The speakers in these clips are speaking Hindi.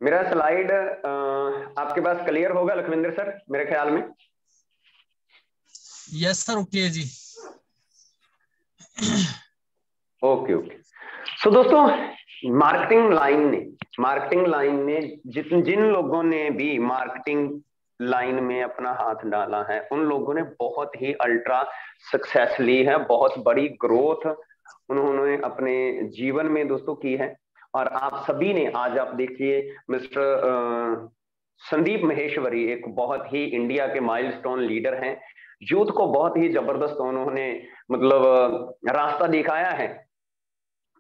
मेरा स्लाइड आपके पास क्लियर होगा लखविंदर सर, मेरे ख्याल में। यस सर, ओके जी। Okay okay. सो दोस्तों, मार्केटिंग लाइन ने जिन लोगों ने भी मार्केटिंग लाइन में अपना हाथ डाला है, उन लोगों ने बहुत ही अल्ट्रा सक्सेस ली है, बहुत बड़ी ग्रोथ उन्होंने अपने जीवन में दोस्तों की है। और आप सभी ने, आज आप देखिए, मिस्टर संदीप महेश्वरी एक बहुत ही इंडिया के माइलस्टोन लीडर हैं। यूथ को बहुत ही जबरदस्त उन्होंने मतलब रास्ता दिखाया है।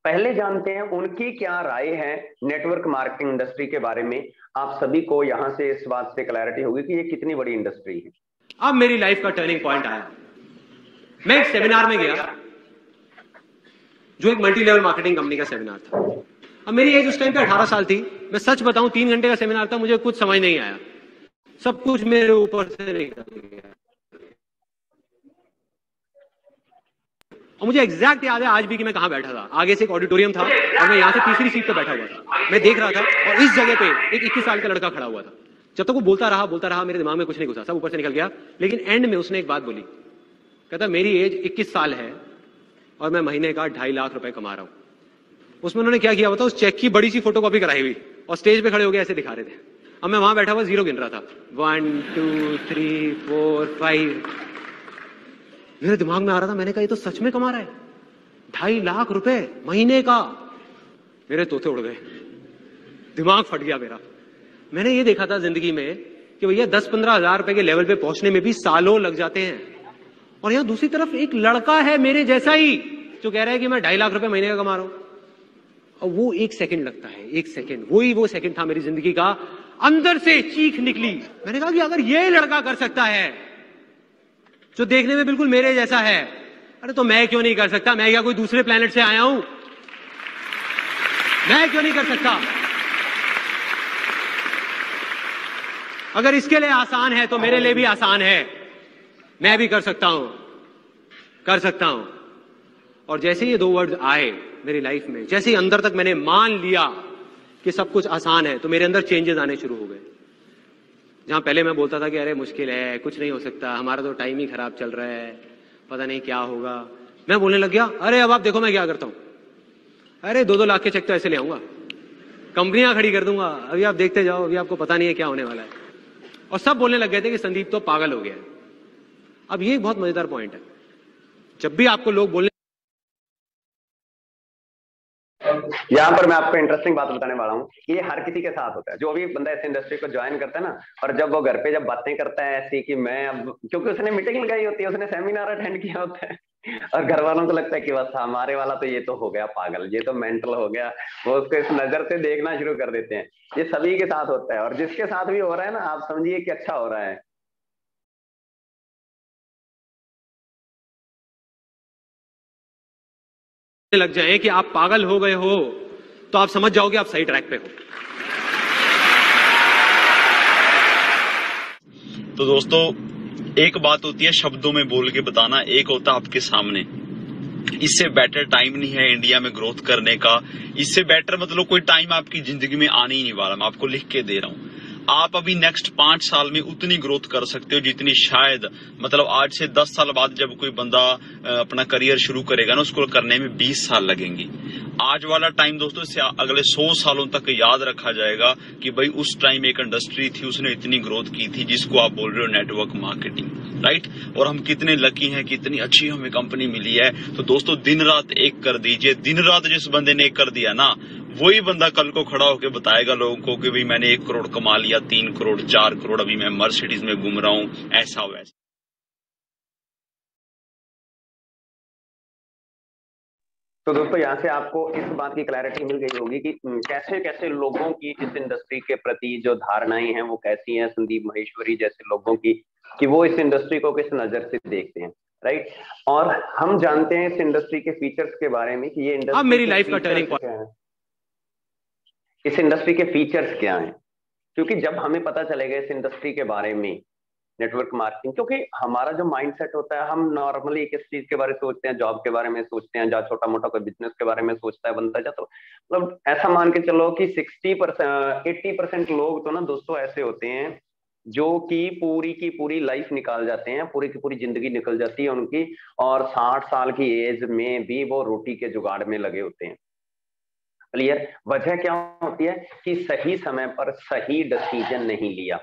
पहले जानते हैं उनकी क्या राय है नेटवर्क मार्केटिंग इंडस्ट्री के बारे में। आप सभी को यहां से इस बात से क्लैरिटी होगी कि ये कितनी बड़ी इंडस्ट्री है। अब मेरी लाइफ का टर्निंग पॉइंट आया। मैं एक सेमिनार में गया जो एक मल्टी लेवल मार्केटिंग कंपनी का सेमिनार था। अब मेरी एज उस टाइम पे 18 साल थी। मैं सच बताऊं, 3 घंटे का सेमिनार था, मुझे कुछ समझ नहीं आया, सब कुछ मेरे ऊपर से निकल गया। और मुझे एग्जैक्ट याद है आज भी कि मैं कहां बैठा था। आगे से एक ऑडिटोरियम था और मैं यहां से तीसरी सीट पे बैठा हुआ था। मैं देख रहा था और इस जगह पे एक 21 साल का लड़का खड़ा हुआ था। जब तक वो बोलता रहा, मेरे दिमाग में कुछ नहीं घुसा, सब ऊपर से निकल गया। लेकिन एंड में उसने एक बात बोली, कहता मेरी एज 21 साल है और मैं महीने का 2.5 लाख रुपए कमा रहा हूं। उसमें उन्होंने क्या किया बताओ, उस चेक की बड़ी सी फोटोकॉपी कराई हुई और स्टेज पे खड़े हो गए ऐसे दिखा रहे थे। अब मैं वहां बैठा हुआ जीरो गिन रहा था, 1 2 3 4 5। मेरे दिमाग में आ रहा था, मैंने कहा ये तो सच में कमा रहा है 2.5 लाख रुपए महीने का। मेरे तोते उड़ गए, दिमाग फट गया मेरा। मैंने ये देखा था जिंदगी में कि भैया 10-15 हजार रुपए के लेवल पे पहुंचने में भी सालों लग जाते हैं। और यहां दूसरी तरफ एक लड़का है मेरे जैसा ही जो कह रहा है कि मैं 2.5 लाख रुपए महीने का कमा रहा हूं। और वो एक सेकंड लगता है, एक सेकंड, वो सेकंड था मेरी जिंदगी का। अंदर से चीख निकली। मैंने कहा कि अगर ये लड़का कर सकता है जो देखने में बिल्कुल मेरे जैसा है, अरे तो मैं क्यों नहीं कर सकता? मैं क्या कोई दूसरे प्लेनेट से आया हूं? मैं क्यों नहीं कर सकता? अगर इसके लिए आसान है तो मेरे लिए भी आसान है। मैं भी कर सकता हूं, कर सकता हूं। और जैसे ये 2 वर्ड आए मेरी लाइफ में, जैसे ही अंदर तक मैंने मान लिया कि सब कुछ आसान है, तो मेरे अंदर चेंजेस आने शुरू हो गए। जहां पहले मैं बोलता था कि अरे मुश्किल है, कुछ नहीं हो सकता, हमारा तो टाइम ही खराब चल रहा है, पता नहीं क्या होगा, मैं बोलने लग गया अरे अब आप देखो मैं क्या करता हूं। अरे 2-2 लाख के चेक तो ऐसे ले आऊंगा, कंपनियां खड़ी कर दूंगा, अभी आप देखते जाओ, अभी आपको पता नहीं है क्या होने वाला है। और सब बोलने लग गए थे कि संदीप तो पागल हो गया है। अब ये एक बहुत मजेदार पॉइंट है, जब भी आपको लोग बोलने, यहाँ पर मैं आपको इंटरेस्टिंग बात बताने वाला हूँ कि ये हर किसी के साथ होता है। जो भी बंदा इस इंडस्ट्री को ज्वाइन करता है ना, और जब वो घर पे जब बातें करता है ऐसी कि मैं अब, क्योंकि उसने मीटिंग लगाई होती है, उसने सेमिनार अटेंड किया होता है, और घर वालों को लगता है कि बस हमारे वाला तो ये तो हो गया पागल, ये तो मेंटल हो गया, वो उसको इस नजर से देखना शुरू कर देते हैं। ये सभी के साथ होता है, और जिसके साथ भी हो रहा है ना, आप समझिए कि अच्छा हो रहा है। लग जाए कि आप पागल हो गए हो, तो आप समझ जाओगे आप सही ट्रैक पे हो। तो दोस्तों, एक बात होती है शब्दों में बोल के बताना, एक होता है आपके सामने। इससे बेटर टाइम नहीं है इंडिया में ग्रोथ करने का। इससे बेटर मतलब कोई टाइम आपकी जिंदगी में आने ही नहीं वाला। मैं आपको लिख के दे रहा हूं, आप अभी नेक्स्ट 5 साल में उतनी ग्रोथ कर सकते हो जितनी शायद मतलब आज से 10 साल बाद जब कोई बंदा अपना करियर शुरू करेगा ना, उसको करने में 20 साल लगेंगे। आज वाला टाइम दोस्तों इससे अगले 100 सालों तक याद रखा जाएगा कि भाई उस टाइम एक इंडस्ट्री थी, उसने इतनी ग्रोथ की थी, जिसको आप बोल रहे हो नेटवर्क मार्केटिंग, राइट। और हम कितने लकी हैं, कितनी अच्छी हमें कंपनी मिली है। तो दोस्तों दिन रात एक कर दीजिए। दिन रात जिस बंदे ने एक कर दिया ना, वही बंदा कल को खड़ा होकर बताएगा लोगों को कि भाई मैंने 1 करोड़ कमा लिया, 3 करोड़ 4 करोड़, अभी मैं मर्सिडीज में घूम रहा हूं, ऐसा वैसा। तो दोस्तों, यहाँ से आपको इस बात की क्लैरिटी मिल गई होगी कि कैसे कैसे लोगों की इस इंडस्ट्री के प्रति जो धारणाएं हैं वो कैसी हैं, संदीप महेश्वरी जैसे लोगों की, कि वो इस इंडस्ट्री को किस नजर से देखते हैं, राइट। और हम जानते हैं इस इंडस्ट्री के फीचर्स के बारे में कि ये इंडस्ट्री, अब मेरी लाइफ का टर्निंग पॉइंट, इस इंडस्ट्री के फीचर्स क्या हैं। क्योंकि जब हमें पता चलेगा इस इंडस्ट्री के बारे में नेटवर्क मार्केटिंग, क्योंकि हमारा जो माइंडसेट होता है, हम नॉर्मली किस चीज के बारे में सोचते हैं, जॉब के बारे में सोचते हैं, जहाँ छोटा मोटा कोई बिजनेस के बारे में सोचता है बंदा, जा तो मतलब ऐसा मान के चलो कि 60% 80% लोग तो ना दोस्तों ऐसे होते हैं जो कि पूरी की पूरी लाइफ निकाल जाते हैं, पूरी की पूरी जिंदगी निकल जाती है उनकी, और 60 साल की एज में भी वो रोटी के जुगाड़ में लगे होते हैं। क्लियर? वजह क्या होती है कि सही समय पर सही डिसीजन नहीं लिया।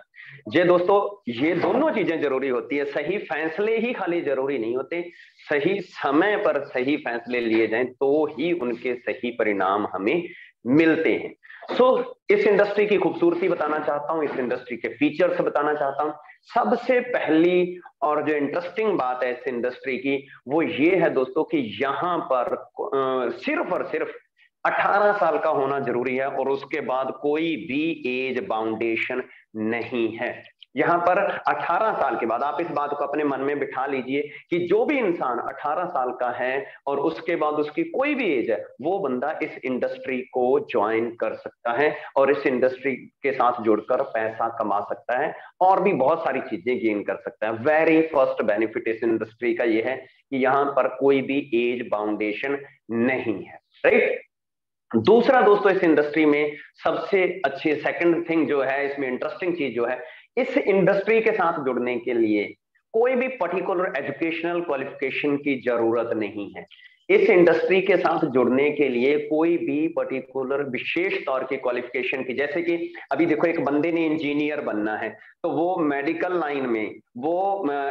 ये दोस्तों, ये दोनों चीजें जरूरी होती है, सही फैसले ही खाली जरूरी नहीं होते, सही समय पर सही फैसले लिए जाएं तो ही उनके सही परिणाम हमें मिलते हैं। इस इंडस्ट्री की खूबसूरती बताना चाहता हूं, इस इंडस्ट्री के फीचर्स बताना चाहता हूं। सबसे पहली और जो इंटरेस्टिंग बात है इस इंडस्ट्री की, वो ये है दोस्तों कि यहां पर सिर्फ और सिर्फ 18 साल का होना जरूरी है, और उसके बाद कोई भी एज बाउंडेशन नहीं है। यहां पर 18 साल के बाद, आप इस बात को अपने मन में बिठा लीजिए कि जो भी इंसान 18 साल का है और उसके बाद उसकी कोई भी एज है, वो बंदा इस इंडस्ट्री को ज्वाइन कर सकता है और इस इंडस्ट्री के साथ जुड़कर पैसा कमा सकता है और भी बहुत सारी चीजें गेन कर सकता है। वेरी फर्स्ट बेनिफिट इस इंडस्ट्री का ये है कि यहां पर कोई भी एज बाउंडेशन नहीं है, राइट। दूसरा दोस्तों, इस इंडस्ट्री में सबसे अच्छी सेकंड थिंग जो है, इसमें इंटरेस्टिंग चीज जो है, इस इंडस्ट्री के साथ जुड़ने के लिए कोई भी पर्टिकुलर एजुकेशनल क्वालिफिकेशन की जरूरत नहीं है। इस इंडस्ट्री के साथ जुड़ने के लिए कोई भी पर्टिकुलर विशेष तौर की क्वालिफिकेशन की, जैसे कि अभी देखो एक बंदे ने इंजीनियर बनना है तो वो मेडिकल लाइन में वो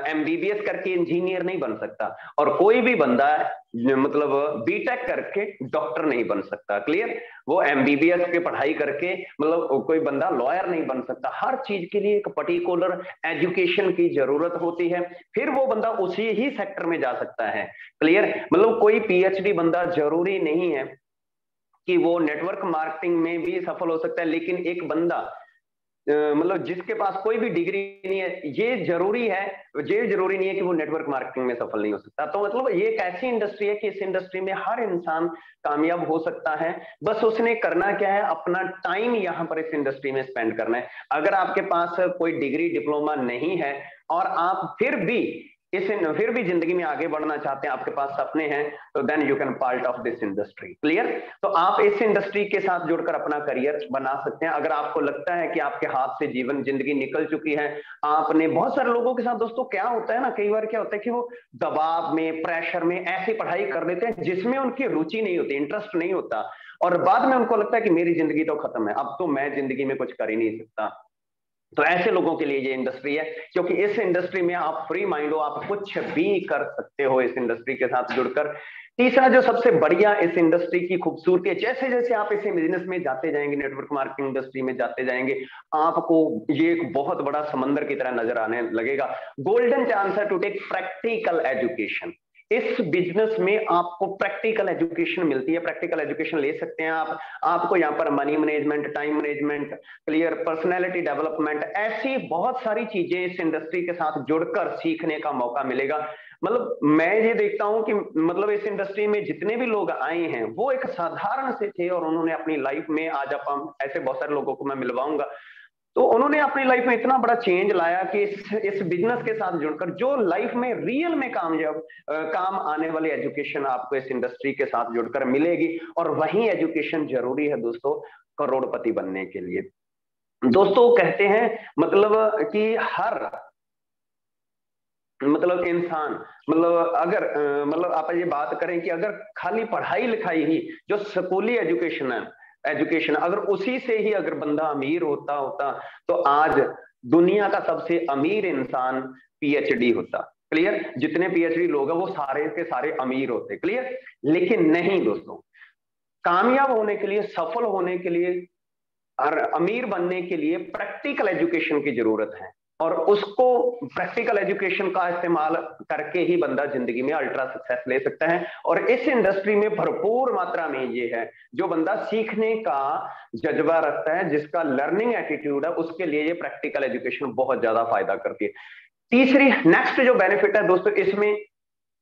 एमबीबीएस करके इंजीनियर नहीं बन सकता, और कोई भी बंदा मतलब बीटेक करके डॉक्टर नहीं बन सकता। क्लियर? वो एमबीबीएस की पढ़ाई करके मतलब कोई बंदा लॉयर नहीं बन सकता। हर चीज के लिए एक पर्टिकुलर एजुकेशन की जरूरत होती है, फिर वो बंदा उसी ही सेक्टर में जा सकता है। क्लियर? मतलब कोई पीएचडी बंदा जरूरी नहीं है कि वो नेटवर्क मार्केटिंग में भी सफल हो सकता है, लेकिन एक बंदा मतलब जिसके पास कोई भी डिग्री नहीं है, ये जरूरी नहीं है कि वो नेटवर्क मार्केटिंग में सफल नहीं हो सकता। तो मतलब ये एक ऐसी इंडस्ट्री है कि इस इंडस्ट्री में हर इंसान कामयाब हो सकता है, बस उसने करना क्या है, अपना टाइम यहाँ पर इस इंडस्ट्री में स्पेंड करना है। अगर आपके पास कोई डिग्री डिप्लोमा नहीं है और आप फिर भी जिंदगी में आगे बढ़ना चाहते हैं, आपके पास सपने हैं, तो then you can part of this industry. Clear? तो आप इस इंडस्ट्री के साथ जुड़कर अपना करियर बना सकते हैं। अगर आपको लगता है कि आपके हाथ से जिंदगी निकल चुकी है, आपने बहुत सारे लोगों के साथ दोस्तों क्या होता है ना, कई बार क्या होता है कि वो दबाव में, प्रेशर में ऐसी पढ़ाई कर लेते हैं जिसमें उनकी रुचि नहीं होती, इंटरेस्ट नहीं होता, और बाद में उनको लगता है कि मेरी जिंदगी तो खत्म है, अब तो मैं जिंदगी में कुछ कर ही नहीं सकता। तो ऐसे लोगों के लिए ये इंडस्ट्री है, क्योंकि इस इंडस्ट्री में आप फ्री माइंड हो, आप कुछ भी कर सकते हो इस इंडस्ट्री के साथ जुड़कर। तीसरा जो सबसे बढ़िया इस इंडस्ट्री की खूबसूरती है, जैसे जैसे आप इस बिजनेस में जाते जाएंगे, नेटवर्क मार्केटिंग इंडस्ट्री में जाते जाएंगे, आपको ये एक बहुत बड़ा समंदर की तरह नजर आने लगेगा। गोल्डन चांस है टू टेक प्रैक्टिकल एजुकेशन। इस बिजनेस में आपको प्रैक्टिकल एजुकेशन मिलती है, प्रैक्टिकल एजुकेशन ले सकते हैं आप। आपको यहाँ पर money management, time management, clear, personality development, ऐसी बहुत सारी चीजें इस इंडस्ट्री के साथ जुड़कर सीखने का मौका मिलेगा। मतलब मैं ये देखता हूं कि मतलब इस इंडस्ट्री में जितने भी लोग आए हैं वो एक साधारण से थे, और उन्होंने अपनी लाइफ में, आज आप ऐसे बहुत सारे लोगों को मैं मिलवाऊंगा, तो उन्होंने अपनी लाइफ में इतना बड़ा चेंज लाया कि इस बिजनेस के साथ जुड़कर जो लाइफ में रियल में काम आने वाली एजुकेशन आपको इस इंडस्ट्री के साथ जुड़कर मिलेगी। और वही एजुकेशन जरूरी है दोस्तों करोड़पति बनने के लिए। दोस्तों कहते हैं मतलब कि हर मतलब इंसान, मतलब अगर मतलब आप ये बात करें कि अगर खाली पढ़ाई लिखाई ही, जो स्कूली एजुकेशन अगर उसी से ही अगर बंदा अमीर होता तो आज दुनिया का सबसे अमीर इंसान पीएचडी होता। क्लियर? जितने पीएचडी लोग हैं वो सारे के सारे अमीर होते। क्लियर? लेकिन नहीं दोस्तों, कामयाब होने के लिए, सफल होने के लिए और अमीर बनने के लिए प्रैक्टिकल एजुकेशन की जरूरत है, और उसको प्रैक्टिकल एजुकेशन का इस्तेमाल करके ही बंदा जिंदगी में अल्ट्रा सक्सेस ले सकता है। और इस इंडस्ट्री में भरपूर मात्रा में ये है, जो बंदा सीखने का जज्बा रखता है, जिसका लर्निंग एटीट्यूड है, उसके लिए ये प्रैक्टिकल एजुकेशन बहुत ज्यादा फायदा करती है। तीसरी नेक्स्ट जो बेनिफिट है दोस्तों इसमें,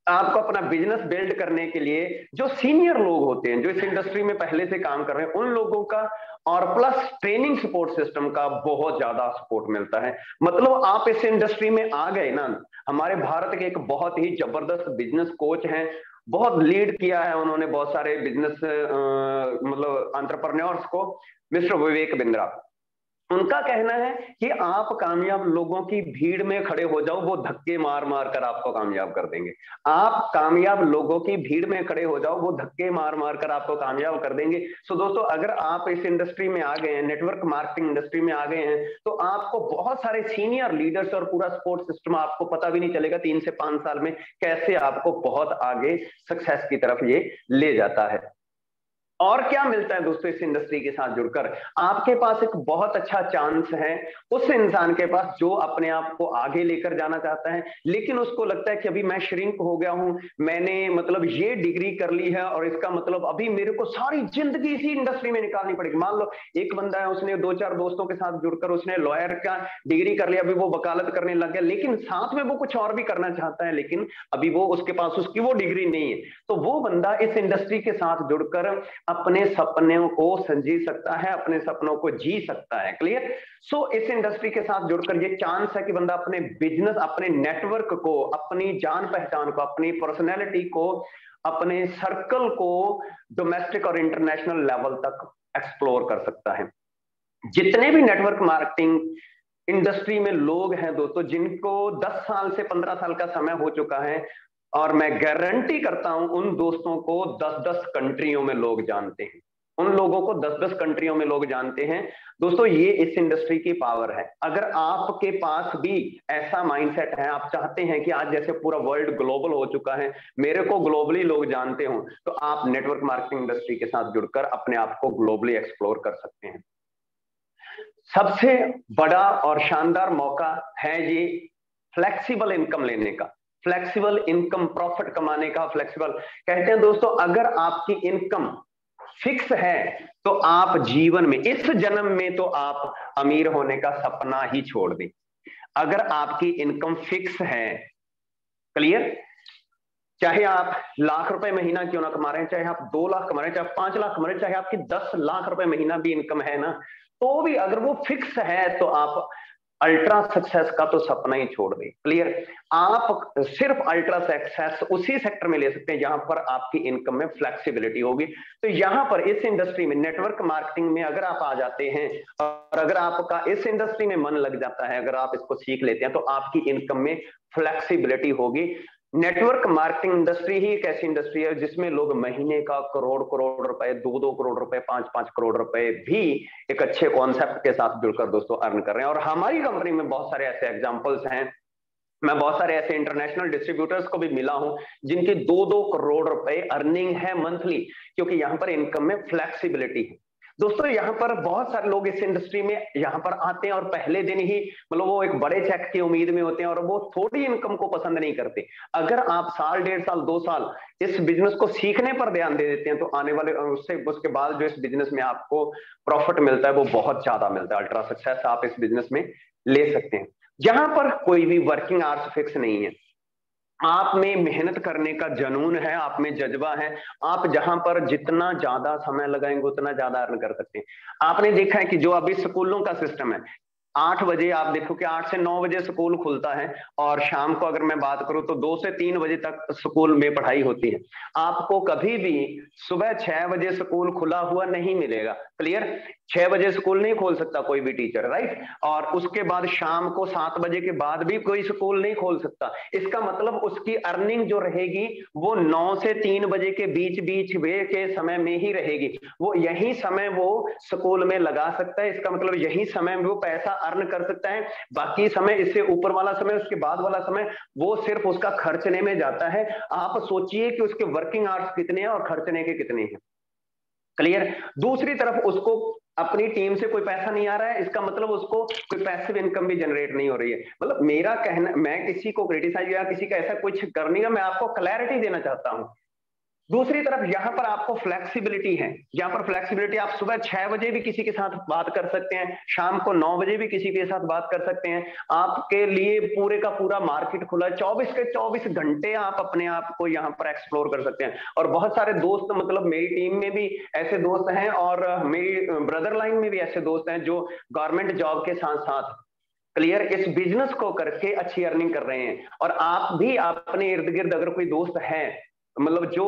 आपको अपना बिजनेस बिल्ड करने के लिए जो सीनियर लोग होते हैं, जो इस इंडस्ट्री में पहले से काम कर रहे हैं, उन लोगों का और प्लस ट्रेनिंग सपोर्ट सिस्टम का बहुत ज्यादा सपोर्ट मिलता है। मतलब आप इस इंडस्ट्री में आ गए ना, हमारे भारत के एक बहुत ही जबरदस्त बिजनेस कोच हैं, बहुत लीड किया है उन्होंने बहुत सारे बिजनेस मतलब एंटरप्रेन्योर्स को, मिस्टर विवेक बिंद्रा। उनका कहना है कि आप कामयाब लोगों की भीड़ में खड़े हो जाओ, वो धक्के मार मार कर आपको कामयाब कर देंगे। आप कामयाब लोगों की भीड़ में खड़े हो जाओ, वो धक्के मार मार कर आपको कामयाब कर देंगे। सो दोस्तों, अगर आप इस इंडस्ट्री में आ गए हैं, नेटवर्क मार्केटिंग इंडस्ट्री में आ गए हैं, तो आपको बहुत सारे सीनियर लीडर्स और पूरा सपोर्ट सिस्टम, आपको पता भी नहीं चलेगा 3 से 5 साल में कैसे आपको बहुत आगे सक्सेस की तरफ ये ले जाता है। और क्या मिलता है दोस्तों इस इंडस्ट्री के साथ जुड़कर? आपके पास एक बहुत अच्छा चांस है उस इंसान के पास जो अपने आप को आगे लेकर जाना चाहता है, लेकिन उसको लगता है कि अभी मैं श्रिंक हो गया हूं, मैंने मतलब ये डिग्री कर ली है और इसका मतलब अभी मेरे को सारी जिंदगी इसी इंडस्ट्री में निकालनी पड़ेगी। मान लो एक बंदा है, उसने 2-4 दोस्तों के साथ जुड़कर उसने लॉयर का डिग्री कर लिया, अभी वो वकालत करने लग गया, लेकिन साथ में वो कुछ और भी करना चाहता है, लेकिन अभी वो उसके पास उसकी वो डिग्री नहीं है। तो वो बंदा इस इंडस्ट्री के साथ जुड़कर अपने सपनों को संजी सकता है, अपने सपनों को जी सकता है। क्लियर? सो इस इंडस्ट्री के साथ जुड़कर ये चांस है कि बंदा अपने बिजनेस, अपने नेटवर्क को, अपनी जान पहचान को, अपनी पर्सनैलिटी को, अपने सर्कल को डोमेस्टिक और इंटरनेशनल लेवल तक एक्सप्लोर कर सकता है। जितने भी नेटवर्क मार्केटिंग इंडस्ट्री में लोग हैं दोस्तों, जिनको 10 साल से 15 साल का समय हो चुका है, और मैं गारंटी करता हूं उन दोस्तों को 10-10 कंट्रियों में लोग जानते हैं, उन लोगों को 10-10 कंट्रियों में लोग जानते हैं। दोस्तों, ये इस इंडस्ट्री की पावर है। अगर आपके पास भी ऐसा माइंडसेट है, आप चाहते हैं कि आज जैसे पूरा वर्ल्ड ग्लोबल हो चुका है, मेरे को ग्लोबली लोग जानते हो, तो आप नेटवर्क मार्केटिंग इंडस्ट्री के साथ जुड़कर अपने आप को ग्लोबली एक्सप्लोर कर सकते हैं। सबसे बड़ा और शानदार मौका है ये फ्लेक्सिबल इनकम लेने का, फ्लेक्सिबल इनकम, प्रॉफिट कमाने का। फ्लेक्सिबल कहते हैं दोस्तों, अगर आपकी इनकम फिक्स है तो आप जीवन में, इस जन्म में तो आप अमीर होने का सपना ही छोड़ दें। अगर आपकी इनकम फिक्स है, क्लियर, चाहे आप लाख रुपए महीना क्यों ना कमा रहे हैं, चाहे आप 2 लाख कमा रहे हैं, चाहे 5 लाख कमा रहे हैं, चाहे आपकी 10 लाख रुपए महीना भी इनकम है ना, तो भी अगर वो फिक्स है तो आप अल्ट्रा सक्सेस का तो सपना ही छोड़ दें। क्लियर? आप सिर्फ अल्ट्रा सक्सेस उसी सेक्टर में ले सकते हैं जहां पर आपकी इनकम में फ्लेक्सिबिलिटी होगी। तो यहां पर इस इंडस्ट्री में, नेटवर्क मार्केटिंग में अगर आप आ जाते हैं और अगर आपका इस इंडस्ट्री में मन लग जाता है, अगर आप इसको सीख लेते हैं, तो आपकी इनकम में फ्लेक्सिबिलिटी होगी। नेटवर्क मार्केटिंग इंडस्ट्री ही एक ऐसी इंडस्ट्री है जिसमें लोग महीने का करोड़ करोड़ रुपए, 2-2 करोड़ रुपए, 5-5 करोड़ रुपए भी एक अच्छे कॉन्सेप्ट के साथ जुड़कर दोस्तों अर्न कर रहे हैं। और हमारी कंपनी में बहुत सारे ऐसे एग्जांपल्स हैं। मैं बहुत सारे ऐसे इंटरनेशनल डिस्ट्रीब्यूटर्स को भी मिला हूं जिनकी 2-2 करोड़ रुपए अर्निंग है मंथली, क्योंकि यहां पर इनकम में फ्लेक्सिबिलिटी है। दोस्तों, यहाँ पर बहुत सारे लोग इस इंडस्ट्री में यहाँ पर आते हैं और पहले दिन ही मतलब वो एक बड़े चेक की उम्मीद में होते हैं और वो थोड़ी इनकम को पसंद नहीं करते। अगर आप साल, 1.5 साल, 2 साल इस बिजनेस को सीखने पर ध्यान दे देते हैं, तो आने वाले उसके बाद जो इस बिजनेस में आपको प्रॉफिट मिलता है वो बहुत ज्यादा मिलता है। अल्ट्रा सक्सेस आप इस बिजनेस में ले सकते हैं, जहां पर कोई भी वर्किंग आवर्स फिक्स नहीं है। आप में मेहनत करने का जुनून है, आप में जज्बा है। आप जहां पर जितना ज्यादा समय लगाएंगे उतना ज्यादा अर्न कर सकते हैं। आपने देखा है कि जो अभी स्कूलों का सिस्टम है, 8 बजे आप देखो कि 8 से 9 बजे स्कूल खुलता है और शाम को अगर मैं बात करूं तो 2 से 3 बजे तक स्कूल में पढ़ाई होती है। आपको कभी भी सुबह 6 बजे स्कूल खुला हुआ नहीं मिलेगा। क्लियर? 6 बजे स्कूल नहीं खोल सकता कोई भी टीचर, राइट? और उसके बाद शाम को 7 बजे के बाद भी कोई स्कूल नहीं खोल सकता। इसका मतलब उसकी अर्निंग जो रहेगी वो 9 से 3 बजे के बीच वे के समय में ही रहेगी। वो यही समय वो स्कूल में लगा सकता है। इसका मतलब यही समय में वो पैसा अर्न कर सकता है। बाकी समय, इससे ऊपर वाला समय, उसके बाद वाला समय, वो सिर्फ उसका खर्चने में जाता है। आप सोचिए कि उसके वर्किंग आवर्स कितने हैं और खर्चने के कितने हैं। क्लियर? दूसरी तरफ उसको अपनी टीम से कोई पैसा नहीं आ रहा है, इसका मतलब उसको कोई पैसिव इनकम भी जनरेट नहीं हो रही है। मतलब मेरा कहना, मैं किसी को क्रिटिसाइज या किसी का ऐसा कुछ करने का, मैं आपको क्लैरिटी देना चाहता हूं। दूसरी तरफ यहाँ पर आपको फ्लेक्सिबिलिटी है, यहाँ पर फ्लेक्सिबिलिटी, आप सुबह 6 बजे भी किसी के साथ बात कर सकते हैं, शाम को 9 बजे भी किसी के साथ बात कर सकते हैं। आपके लिए पूरे का पूरा मार्केट खुला है, 24 के 24 घंटे आप अपने आप को यहाँ पर एक्सप्लोर कर सकते हैं। और बहुत सारे दोस्त, मतलब मेरी टीम में भी ऐसे दोस्त हैं और मेरी ब्रदर लाइन में भी ऐसे दोस्त हैं जो गवर्नमेंट जॉब के साथ साथ क्लियर इस बिजनेस को करके अच्छी अर्निंग कर रहे हैं। और आप भी अपने इर्द गिर्द अगर कोई दोस्त है, मतलब जो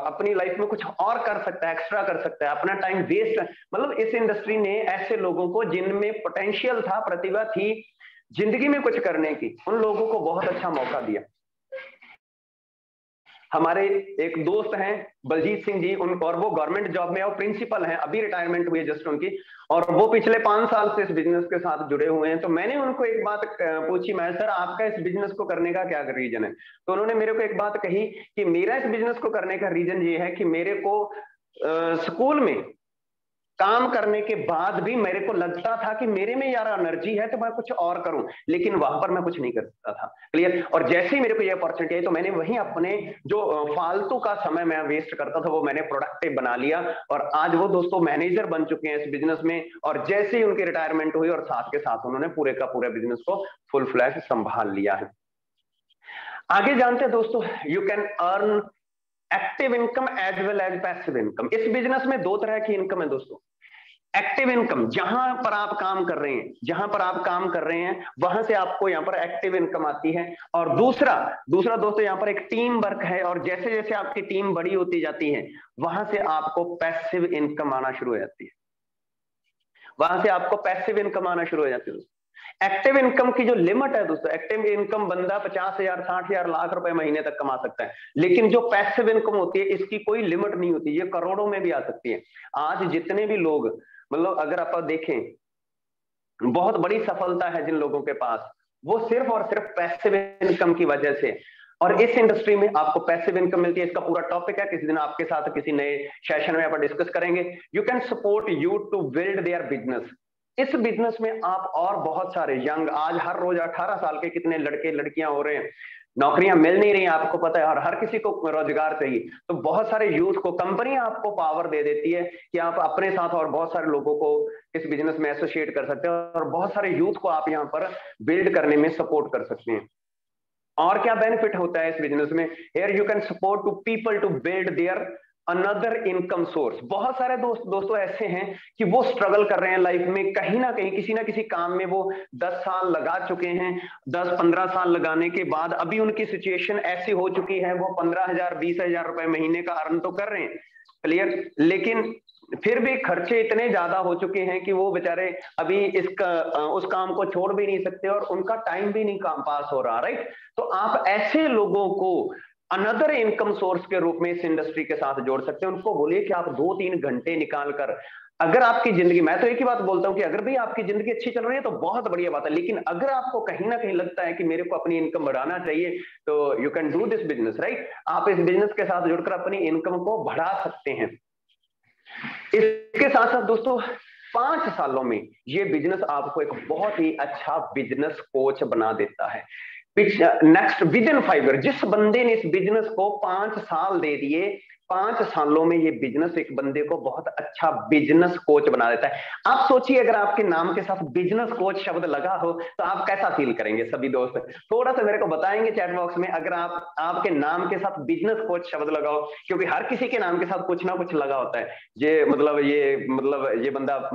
अपनी लाइफ में कुछ और कर सकता है, एक्स्ट्रा कर सकता है, अपना टाइम वेस्ट, मतलब इस इंडस्ट्री ने ऐसे लोगों को जिनमें पोटेंशियल था, प्रतिभा थी जिंदगी में कुछ करने की, उन लोगों को बहुत अच्छा मौका दिया। हमारे एक दोस्त हैं बलजीत सिंह जी, उन और वो गवर्नमेंट जॉब में और प्रिंसिपल हैं, अभी रिटायरमेंट हुई है जस्ट उनकी, और वो पिछले 5 साल से इस बिजनेस के साथ जुड़े हुए हैं। तो मैंने उनको एक बात पूछी, मैं सर आपका इस बिजनेस को करने का क्या रीजन है? तो उन्होंने मेरे को एक बात कही कि मेरा इस बिजनेस को करने का रीजन ये है कि मेरे को स्कूल में काम करने के बाद भी मेरे को लगता था कि मेरे में यार एनर्जी है तो मैं कुछ और करूं, लेकिन वहां पर मैं कुछ नहीं कर सकता था। क्लियर? और जैसे ही मेरे को ये अपॉर्चुनिटी आई तो मैंने वहीं अपने जो फालतू का समय मैं वेस्ट करता था वो मैंने प्रोडक्टिव बना लिया, और आज वो दोस्तों मैनेजर बन चुके हैं इस बिजनेस में। और जैसे ही उनकी रिटायरमेंट हुई और साथ के साथ उन्होंने पूरे का पूरे बिजनेस को फुल फ्लैश संभाल लिया है। आगे जानते हैं दोस्तों, you can earn active income as well as passive income. इस बिजनेस में 2 तरह की इनकम है दोस्तों। एक्टिव इनकम, जहां पर आप काम कर रहे हैं, जहां पर आप काम कर रहे हैं वहां से आपको यहां पर एक्टिव इनकम आती है। और दूसरा दोस्तों यहां पर एक टीम वर्क है, और जैसे जैसे आपकी टीम बड़ी होती जाती है वहां से आपको पैसिव इनकम आना शुरू हो जाती है, वहां से आपको पैसिव इनकम आना शुरू हो जाती है। एक्टिव इनकम की जो लिमिट है दोस्तों, एक्टिव इनकम बंदा 50,000 60,000 लाख रुपए महीने तक कमा सकता है, लेकिन जो पैसिव इनकम होती है इसकी कोई लिमिट नहीं होती, ये करोड़ों में भी आ सकती है। आज जितने भी लोग, मतलब अगर आप देखें, बहुत बड़ी सफलता है जिन लोगों के पास, वो सिर्फ और सिर्फ पैसिव इनकम की वजह से। और इस इंडस्ट्री में आपको पैसिव इनकम मिलती है, इसका पूरा टॉपिक है, किसी दिन आपके साथ किसी नए सेशन में आप डिस्कस करेंगे। You can support you to build their business. इस बिजनेस में आप और बहुत सारे यंग, आज हर रोज 18 साल के कितने लड़के लड़कियां हो रहे हैं, नौकरियां मिल नहीं रही, आपको पता है, और हर किसी को रोजगार चाहिए। तो बहुत सारे यूथ को कंपनियां आपको पावर दे देती है कि आप अपने साथ और बहुत सारे लोगों को इस बिजनेस में एसोसिएट कर सकते हैं, और बहुत सारे यूथ को आप यहाँ पर बिल्ड करने में सपोर्ट कर सकते हैं। और क्या बेनिफिट होता है इस बिजनेस में? Here you can support to people to build their another income source. बहुत सारे दोस्तों ऐसे हैं कि वो स्ट्रगल कर रहे हैं लाइफ में, कहीं ना कहीं किसी ना किसी काम में वो 10 साल लगा चुके हैं, 10-15 साल लगाने के बाद अभी उनकी सिचुएशन ऐसी हो चुकी है, वो 15,000 20,000 रुपए महीने का अर्न तो कर रहे हैं, क्लियर, लेकिन फिर भी खर्चे इतने ज्यादा हो चुके हैं कि वो बेचारे अभी उस काम को छोड़ भी नहीं सकते, और उनका टाइम भी नहीं काम पास हो रहा, राइट? तो आप ऐसे लोगों को अनदर इनकम सोर्स के रूप में इस इंडस्ट्री के साथ जोड़ सकते हैं। उनको बोलिए कि आप 2-3 घंटे निकाल कर, अगर आपकी जिंदगी, मैं तो एक ही बात बोलता हूं कि अगर भी आपकी जिंदगी अच्छी चल रही है तो बहुत बढ़िया बात है, लेकिन अगर आपको कहीं ना कहीं लगता है कि मेरे को अपनी इनकम बढ़ाना चाहिए, तो you can do this business, right? आप इस बिजनेस के साथ जुड़कर अपनी इनकम को बढ़ा सकते हैं। इसके साथ साथ दोस्तों 5 सालों में ये बिजनेस आपको एक बहुत ही अच्छा बिजनेस कोच बना देता है। नेक्स्ट विद इन 5 ईयर, जिस बंदे ने इस बिजनेस को 5 साल दे दिए, 5 सालों में ये बिजनेस एक बंदे को बहुत अच्छा बिजनेस कोच बना देता है। आप सोचिए अगर आपके नाम के साथ बिजनेस कोच शब्द लगा हो तो आप कैसा फील करेंगे? सभी दोस्त थोड़ा सा मेरे को बताएंगे चैट बॉक्स में, अगर आपके नाम के साथ बिजनेस कोच शब्द लगा हो, क्योंकि हर किसी के नाम के साथ कुछ ना कुछ लगा होता है। ये बंदा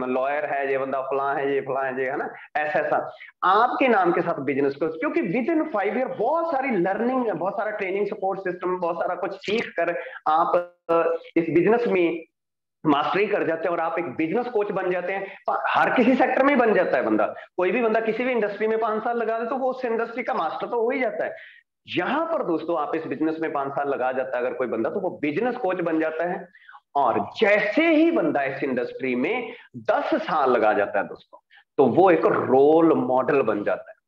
लॉयर है, ये बंदा फलां है, ये फलां है, ये है ना, ऐसा आपके नाम के साथ बिजनेस कोच, क्योंकि विद इन 5 ईयर बहुत सारी लर्निंग, बहुत सारा ट्रेनिंग सपोर्ट सिस्टम, बहुत सारा कुछ सीख कर आप इस बिजनेस में मास्टरी कर जाते हैं और आप एक बिजनेस कोच बन जाते हैं। हर किसी सेक्टर में बन जाता है बंदा, कोई भी बंदा किसी भी इंडस्ट्री में 5 साल लगा दे तो वो उस इंडस्ट्री का मास्टर तो हो ही जाता है। यहां पर दोस्तों आप इस बिजनेस में 5 साल लगा जाता है अगर कोई बंदा, तो वो बिजनेस कोच बन जाता है। और जैसे ही बंदा इस इंडस्ट्री में 10 साल लगा जाता है दोस्तों, तो वो एक रोल मॉडल बन जाता है।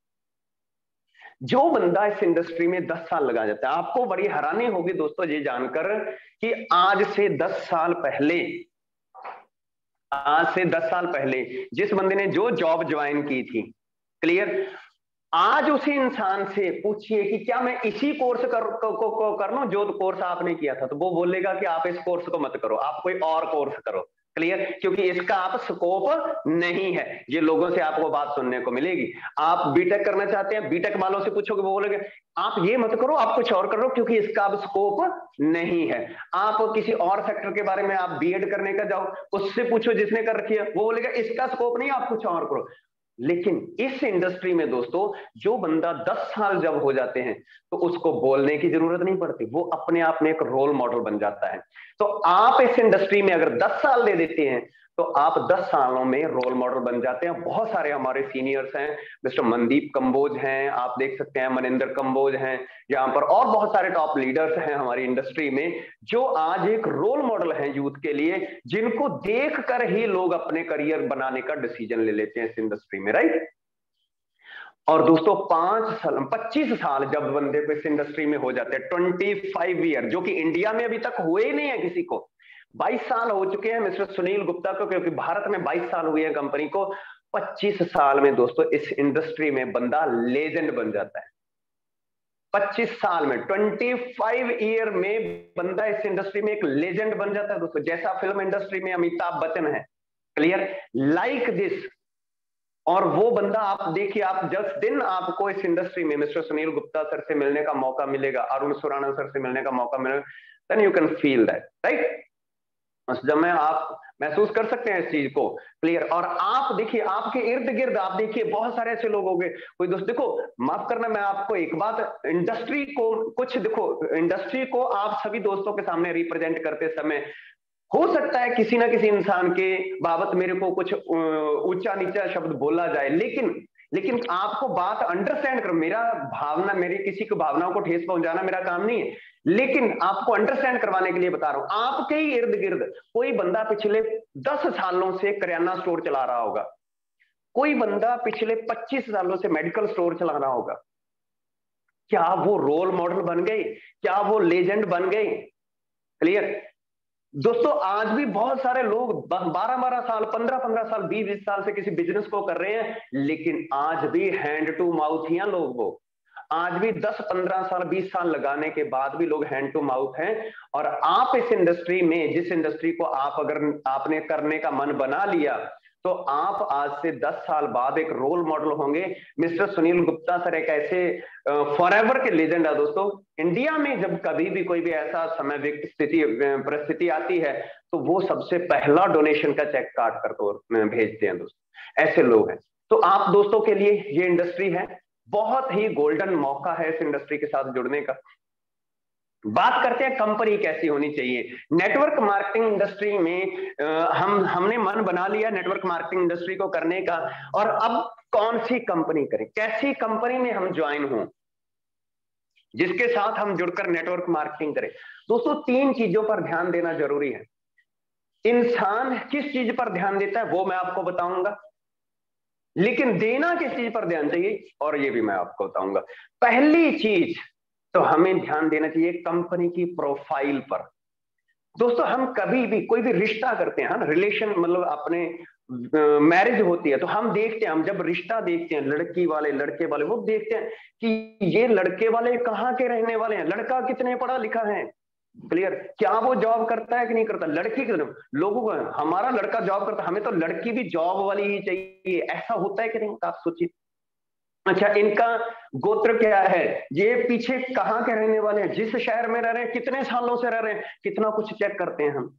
जो बंदा इस इंडस्ट्री में 10 साल लगा जाता है, आपको बड़ी हैरानी होगी दोस्तों ये जानकर कि आज से 10 साल पहले जिस बंदे ने जो जॉब ज्वाइन की थी, क्लियर, आज उसी इंसान से पूछिए कि क्या मैं इसी कोर्स कर लूं जो कोर्स आपने किया था, तो वो बोलेगा कि आप इस कोर्स को मत करो, आप कोई और कोर्स करो। क्लियर? क्योंकि इसका आप स्कोप नहीं है। ये लोगों से आपको बात सुनने को मिलेगी। आप बीटेक करना चाहते हैं, बीटेक वालों से पूछोगे, वो बोलेंगे आप ये मत करो, आप कुछ और करो, क्योंकि इसका अब स्कोप नहीं है। आप किसी और सेक्टर के बारे में आप बीएड करने का जाओ, उससे पूछो जिसने कर रखी है, वो बोलेगा इसका स्कोप नहीं, आप कुछ और करो। लेकिन इस इंडस्ट्री में दोस्तों, जो बंदा 10 साल जब हो जाते हैं तो उसको बोलने की जरूरत नहीं पड़ती, वो अपने आप में एक रोल मॉडल बन जाता है। तो आप इस इंडस्ट्री में अगर 10 साल दे देते हैं तो आप 10 सालों में रोल मॉडल बन जाते हैं। बहुत सारे हमारे सीनियर्स हैं, मिस्टर मनदीप कंबोज हैं, आप देख सकते हैं मनिंदर कंबोज हैं यहाँ पर, और बहुत सारे टॉप लीडर्स हैं हमारी इंडस्ट्री में, जो आज एक रोल मॉडल हैं यूथ के लिए, जिनको देख कर ही लोग अपने करियर बनाने का डिसीजन ले लेते हैं इस इंडस्ट्री में, राइट? और दोस्तों 25 साल जब बंदे को इस इंडस्ट्री में हो जाते हैं, 25 ईयर, जो कि इंडिया में अभी तक हुए ही नहीं है किसी को। 22 साल हो चुके हैं मिस्टर सुनील गुप्ता को, क्योंकि भारत में 22 साल हुए हैं कंपनी को। 25 साल में दोस्तों इस इंडस्ट्री में बंदा लेजेंड बन जाता है। 25 साल में, 25 ईयर में बंदा इस इंडस्ट्री में एक लेजेंड बन जाता है दोस्तों, जैसा फिल्म इंडस्ट्री में अमिताभ बच्चन है। क्लियर? Like this. और वो बंदा आप देखिए, आप जिस दिन आपको इस इंडस्ट्री में मिस्टर सुनील गुप्ता सर से मिलने का मौका मिलेगा, अरुण सुराना सर से मिलने का मौका मिलेगा, then you can feel that, right? जब में आप महसूस कर सकते हैं इस चीज को। क्लियर? और आप देखिए आपके इर्द गिर्द, आप देखिए बहुत सारे ऐसे लोग होंगे, कोई दोस्त, देखो माफ करना, मैं आपको एक बात, इंडस्ट्री को कुछ देखो, इंडस्ट्री को आप सभी दोस्तों के सामने रिप्रेजेंट करते समय हो सकता है किसी ना किसी इंसान के बाबत मेरे को कुछ ऊंचा नीचा शब्द बोला जाए, लेकिन आपको बात अंडरस्टैंड करो। मेरा भावना, मेरी किसी की भावनाओं को ठेस पहुंचाना मेरा काम नहीं है, लेकिन आपको अंडरस्टैंड करवाने के लिए बता रहा हूं। आपके ही इर्द गिर्द कोई बंदा पिछले 10 सालों से करियाना स्टोर चला रहा होगा, कोई बंदा पिछले 25 सालों से मेडिकल स्टोर चला रहा होगा। क्या वो रोल मॉडल बन गए? क्या वो लेजेंड बन गए? क्लियर? दोस्तों आज भी बहुत सारे लोग 12-12 साल, 15-15 साल, 20-20 साल से किसी बिजनेस को कर रहे हैं, लेकिन आज भी हैंड टू माउथ ही हैं लोग। वो आज भी 10-15 साल, 20 साल लगाने के बाद भी लोग हैंड टू माउथ हैं। और आप इस इंडस्ट्री में, जिस इंडस्ट्री को आप अगर आपने करने का मन बना लिया, तो आप आज से 10 साल बाद एक रोल मॉडल होंगे। मिस्टर सुनील गुप्ता सर एक ऐसे फॉरएवर के लेजेंड है दोस्तों। इंडिया में जब कभी भी कोई भी ऐसा समय परिस्थिति आती है, तो वो सबसे पहला डोनेशन का चेक काट कर भेजते हैं दोस्तों। ऐसे लोग हैं। तो आप दोस्तों के लिए ये इंडस्ट्री है, बहुत ही गोल्डन मौका है इस इंडस्ट्री के साथ जुड़ने का। बात करते हैं कंपनी कैसी होनी चाहिए। नेटवर्क मार्केटिंग इंडस्ट्री में हमने मन बना लिया नेटवर्क मार्केटिंग इंडस्ट्री को करने का, और अब कौन सी कंपनी करें, कैसी कंपनी में हम ज्वाइन हों जिसके साथ हम जुड़कर नेटवर्क मार्केटिंग करें। दोस्तों 3 चीजों पर ध्यान देना जरूरी है। इंसान किस चीज पर ध्यान देता है वो मैं आपको बताऊंगा, लेकिन देना किस चीज पर ध्यान चाहिए और ये भी मैं आपको बताऊंगा। पहली चीज तो हमें ध्यान देना चाहिए कंपनी की प्रोफाइल पर। दोस्तों हम कभी भी कोई भी रिश्ता करते हैं, रिलेशन मतलब अपने मैरिज होती है, तो हम देखते हैं, हम जब रिश्ता देखते हैं लड़की वाले लड़के वाले, वो देखते हैं कि ये लड़के वाले कहाँ के रहने वाले हैं, लड़का कितने पढ़ा लिखा है। क्लियर? क्या वो जॉब करता है कि नहीं करता, लड़की कितने, लोगों को हमारा लड़का जॉब करता, हमें तो लड़की भी जॉब वाली ही चाहिए, ऐसा होता है कि नहीं? आप सोचिए। अच्छा, इनका गोत्र क्या है, ये पीछे कहाँ के रहने वाले हैं, जिस शहर में रह रहे हैं, कितने सालों से रह रहे हैं, कितना कुछ चेक करते हैं हम।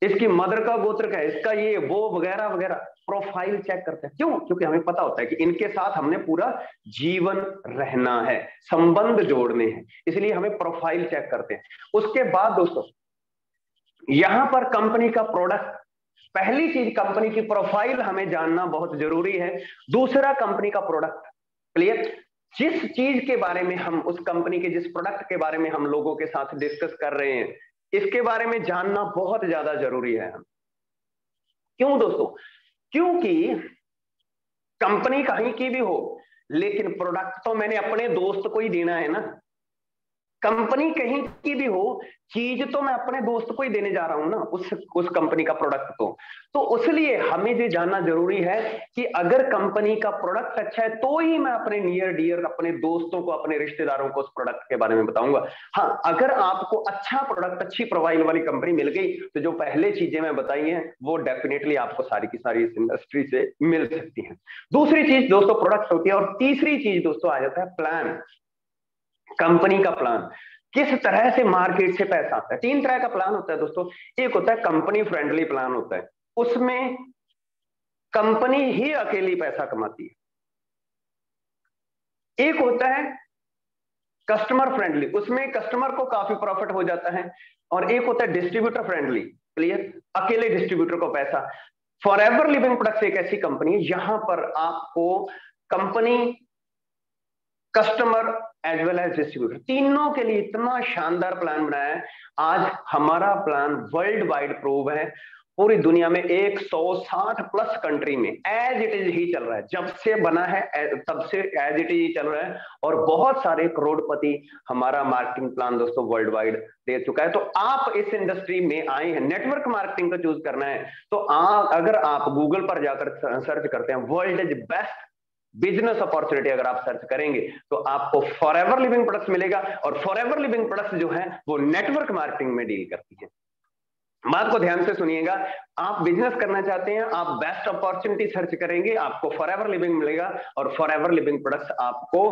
इसकी मदर का गोत्र क्या है, इसका ये वो वगैरह वगैरह, प्रोफाइल चेक करते हैं। क्यों? क्योंकि हमें पता होता है कि इनके साथ हमने पूरा जीवन रहना है, संबंध जोड़ने हैं, इसलिए हमें प्रोफाइल चेक करते हैं। उसके बाद दोस्तों यहां पर कंपनी का प्रोडक्ट, पहली चीज कंपनी की प्रोफाइल हमें जानना बहुत जरूरी है। दूसरा कंपनी का प्रोडक्ट। क्लियर? जिस चीज के बारे में हम, उस कंपनी के जिस प्रोडक्ट के बारे में हम लोगों के साथ डिस्कस कर रहे हैं, इसके बारे में जानना बहुत ज्यादा जरूरी है। क्यों दोस्तों? क्योंकि कंपनी कहीं की भी हो, लेकिन प्रोडक्ट तो मैंने अपने दोस्त को ही देना है ना। कंपनी कहीं की भी हो, चीज तो मैं अपने दोस्त को ही देने जा रहा हूं ना, उस कंपनी का प्रोडक्ट को। तो उसलिए हमें ये जानना जरूरी है कि अगर कंपनी का प्रोडक्ट अच्छा है तो ही मैं अपने नियर डियर, अपने दोस्तों को, अपने रिश्तेदारों को उस प्रोडक्ट के बारे में बताऊंगा। हाँ, अगर आपको अच्छा प्रोडक्ट, अच्छी प्रोफाइल वाली कंपनी मिल गई तो जो पहले चीजें मैं बताई हैं वो डेफिनेटली आपको सारी की सारी इस इंडस्ट्री से मिल सकती हैं। दूसरी चीज दोस्तों प्रोडक्ट होती है, और तीसरी चीज दोस्तों आ जाता है प्लान, कंपनी का प्लान। किस तरह से मार्केट से पैसा आता है। 3 तरह का प्लान होता है दोस्तों। एक होता है कंपनी फ्रेंडली प्लान होता है, उसमें कंपनी ही अकेली पैसा कमाती है। एक होता है कस्टमर फ्रेंडली, उसमें कस्टमर को काफी प्रॉफिट हो जाता है। और एक होता है डिस्ट्रीब्यूटर फ्रेंडली, क्लियर, अकेले डिस्ट्रीब्यूटर को पैसा। फॉरएवर लिविंग प्रोडक्ट्स एक ऐसी कंपनी है जहां पर आपको company, customer as well as distributor, तीनों के लिए इतना शानदार प्लान बनाया है। आज हमारा प्लान वर्ल्ड वाइड प्रूव है, पूरी दुनिया में 160 प्लस कंट्री में एज इट इज ही चल रहा है। जब से बना है तब से एज इट इज ही चल रहा है, और बहुत सारे करोड़पति हमारा मार्केटिंग प्लान दोस्तों वर्ल्ड वाइड दे चुका है। तो आप इस इंडस्ट्री में आए हैं, नेटवर्क मार्केटिंग का चूज करना है, तो अगर आप गूगल पर जाकर सर्च करते हैं world is best business opportunity, अगर आप सर्च करेंगे तो आपको फॉरएवर लिविंग प्रोडक्ट्स मिलेगा। और फॉरएवर लिविंग प्रोडक्ट्स जो है वो नेटवर्क मार्केटिंग में डील करती है। बात को ध्यान से सुनिएगा, आप बिजनेस करना चाहते हैं, आप बेस्ट अपॉर्चुनिटी सर्च करेंगे, आपको फॉरएवर लिविंग मिलेगा। और फॉरएवर लिविंग प्रोडक्ट्स आपको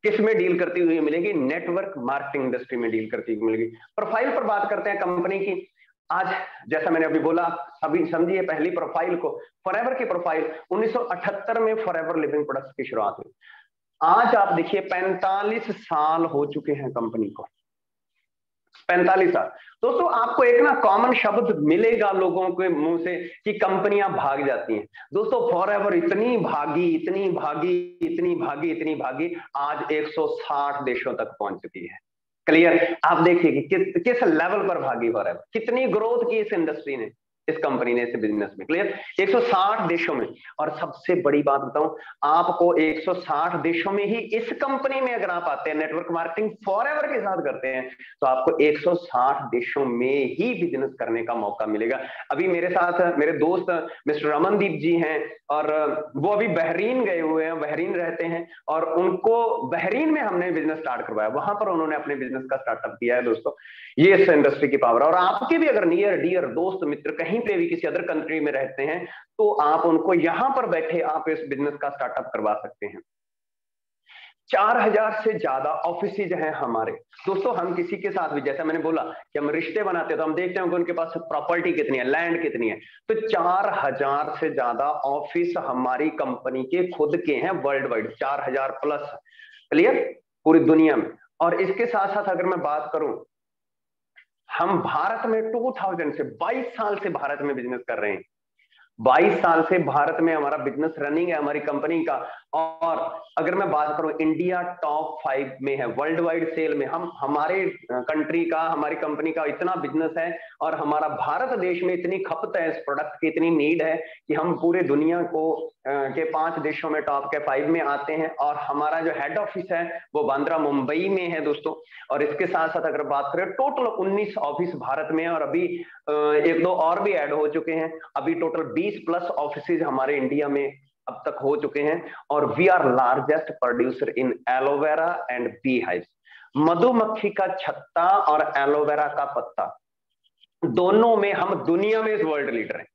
किस में डील करती हुई मिलेगी? नेटवर्क मार्केटिंग इंडस्ट्री में डील करती हुई मिलेगी। प्रोफाइल पर बात करते हैं कंपनी की। आज जैसा मैंने अभी बोला, अभी समझिए पहली प्रोफाइल को, फॉरएवर की प्रोफाइल 1978 में फॉरएवर लिविंग प्रोडक्ट्स की शुरुआत हुई। आज आप देखिए 45 साल हो चुके हैं कंपनी को, 45 साल। दोस्तों आपको एक ना कॉमन शब्द मिलेगा लोगों के मुंह से कि कंपनियां भाग जाती हैं। दोस्तों फॉरएवर इतनी भागी, इतनी भागी, इतनी भागी, इतनी भागी, आज 160 देशों तक पहुंच चुकी है। क्लियर? आप देखिए कि किस लेवल पर भागी फॉरएवर, कितनी ग्रोथ की इस इंडस्ट्री ने, इस कंपनी ने, इस बिजनेस में। क्लियर? 160 देशों में। और सबसे बड़ी बात बताऊं आपको, 160 देशों में ही इस कंपनी में अगर आप आते हैं, नेटवर्क मार्केटिंग फॉरएवर के साथ करते हैं, तो आपको 160 देशों में ही बिजनेस करने का मौका मिलेगा। अभी मेरे साथ मेरे दोस्त मिस्टर रमनदीप जी हैं, और वो अभी बहरीन गए हुए हैं, बहरीन रहते हैं, और उनको बहरीन में हमने बिजनेस स्टार्ट करवाया, वहां पर उन्होंने अपने बिजनेस का स्टार्टअप किया है। दोस्तों ये इस इंडस्ट्री की पावर। और आपके भी अगर नियर डियर दोस्त मित्र कहीं पे भी किसी अदर कंट्री में रहते हैं, तो आप उनको यहां पर बैठे आप इस बिजनेस का स्टार्टअप करवा सकते हैं। 4000 से ज्यादा ऑफिसेज हैं हमारे। दोस्तों हम किसी के साथ भी, जैसा मैंने बोला कि हम रिश्ते बनाते हैं, तो हम देखते हैं कि उनके पास प्रॉपर्टी कितनी है, लैंड कितनी है। तो 4000 से ज्यादा ऑफिस हमारी कंपनी के खुद के हैं वर्ल्ड वाइड, 4000 प्लस। क्लियर? पूरी दुनिया में। और इसके साथ साथ अगर मैं बात करूं, हम भारत में 2000 से 22 साल से भारत में बिजनेस कर रहे हैं। 22 साल से भारत में हमारा बिजनेस रनिंग है, हमारी कंपनी का। और अगर मैं बात करूं, इंडिया टॉप 5 में है वर्ल्ड वाइड सेल में। हम, हमारे कंट्री का, हमारी कंपनी का इतना बिजनेस है, और हमारा भारत देश में इतनी खपत है, इस प्रोडक्ट की इतनी नीड है कि हम पूरे दुनिया को के 5 देशों में टॉप के 5 में आते हैं। और हमारा जो हेड ऑफिस है वो बांद्रा मुंबई में है दोस्तों। और इसके साथ साथ अगर बात करें, टोटल 19 ऑफिस भारत में है, और अभी 1-2 और भी ऐड हो चुके हैं। अभी टोटल 20 प्लस ऑफिसेज हमारे इंडिया में अब तक हो चुके हैं। और we are largest producer in aloe vera and bee hive. मधुमक्खी का छत्ता और एलोवेरा का पत्ता, दोनों में हम दुनिया में वर्ल्ड लीडर हैं।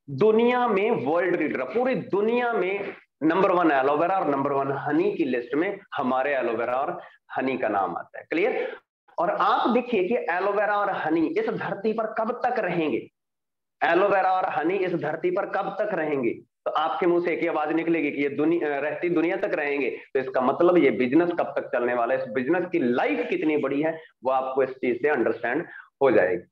दुनिया में वर्ल्ड लीडर, पूरी दुनिया में नंबर 1 एलोवेरा और नंबर 1 हनी की लिस्ट में हमारे एलोवेरा और हनी का नाम आता है। क्लियर? और आप देखिए कि एलोवेरा और हनी इस धरती पर कब तक रहेंगे, एलोवेरा और हनी इस धरती पर कब तक रहेंगे। तो आपके मुंह से एक ही आवाज निकलेगी कि ये रहती दुनिया तक रहेंगे। तो इसका मतलब ये बिजनेस कब तक चलने वाला है, इस बिजनेस की लाइफ कितनी बड़ी है, वो आपको इस चीज से अंडरस्टैंड हो जाएगी।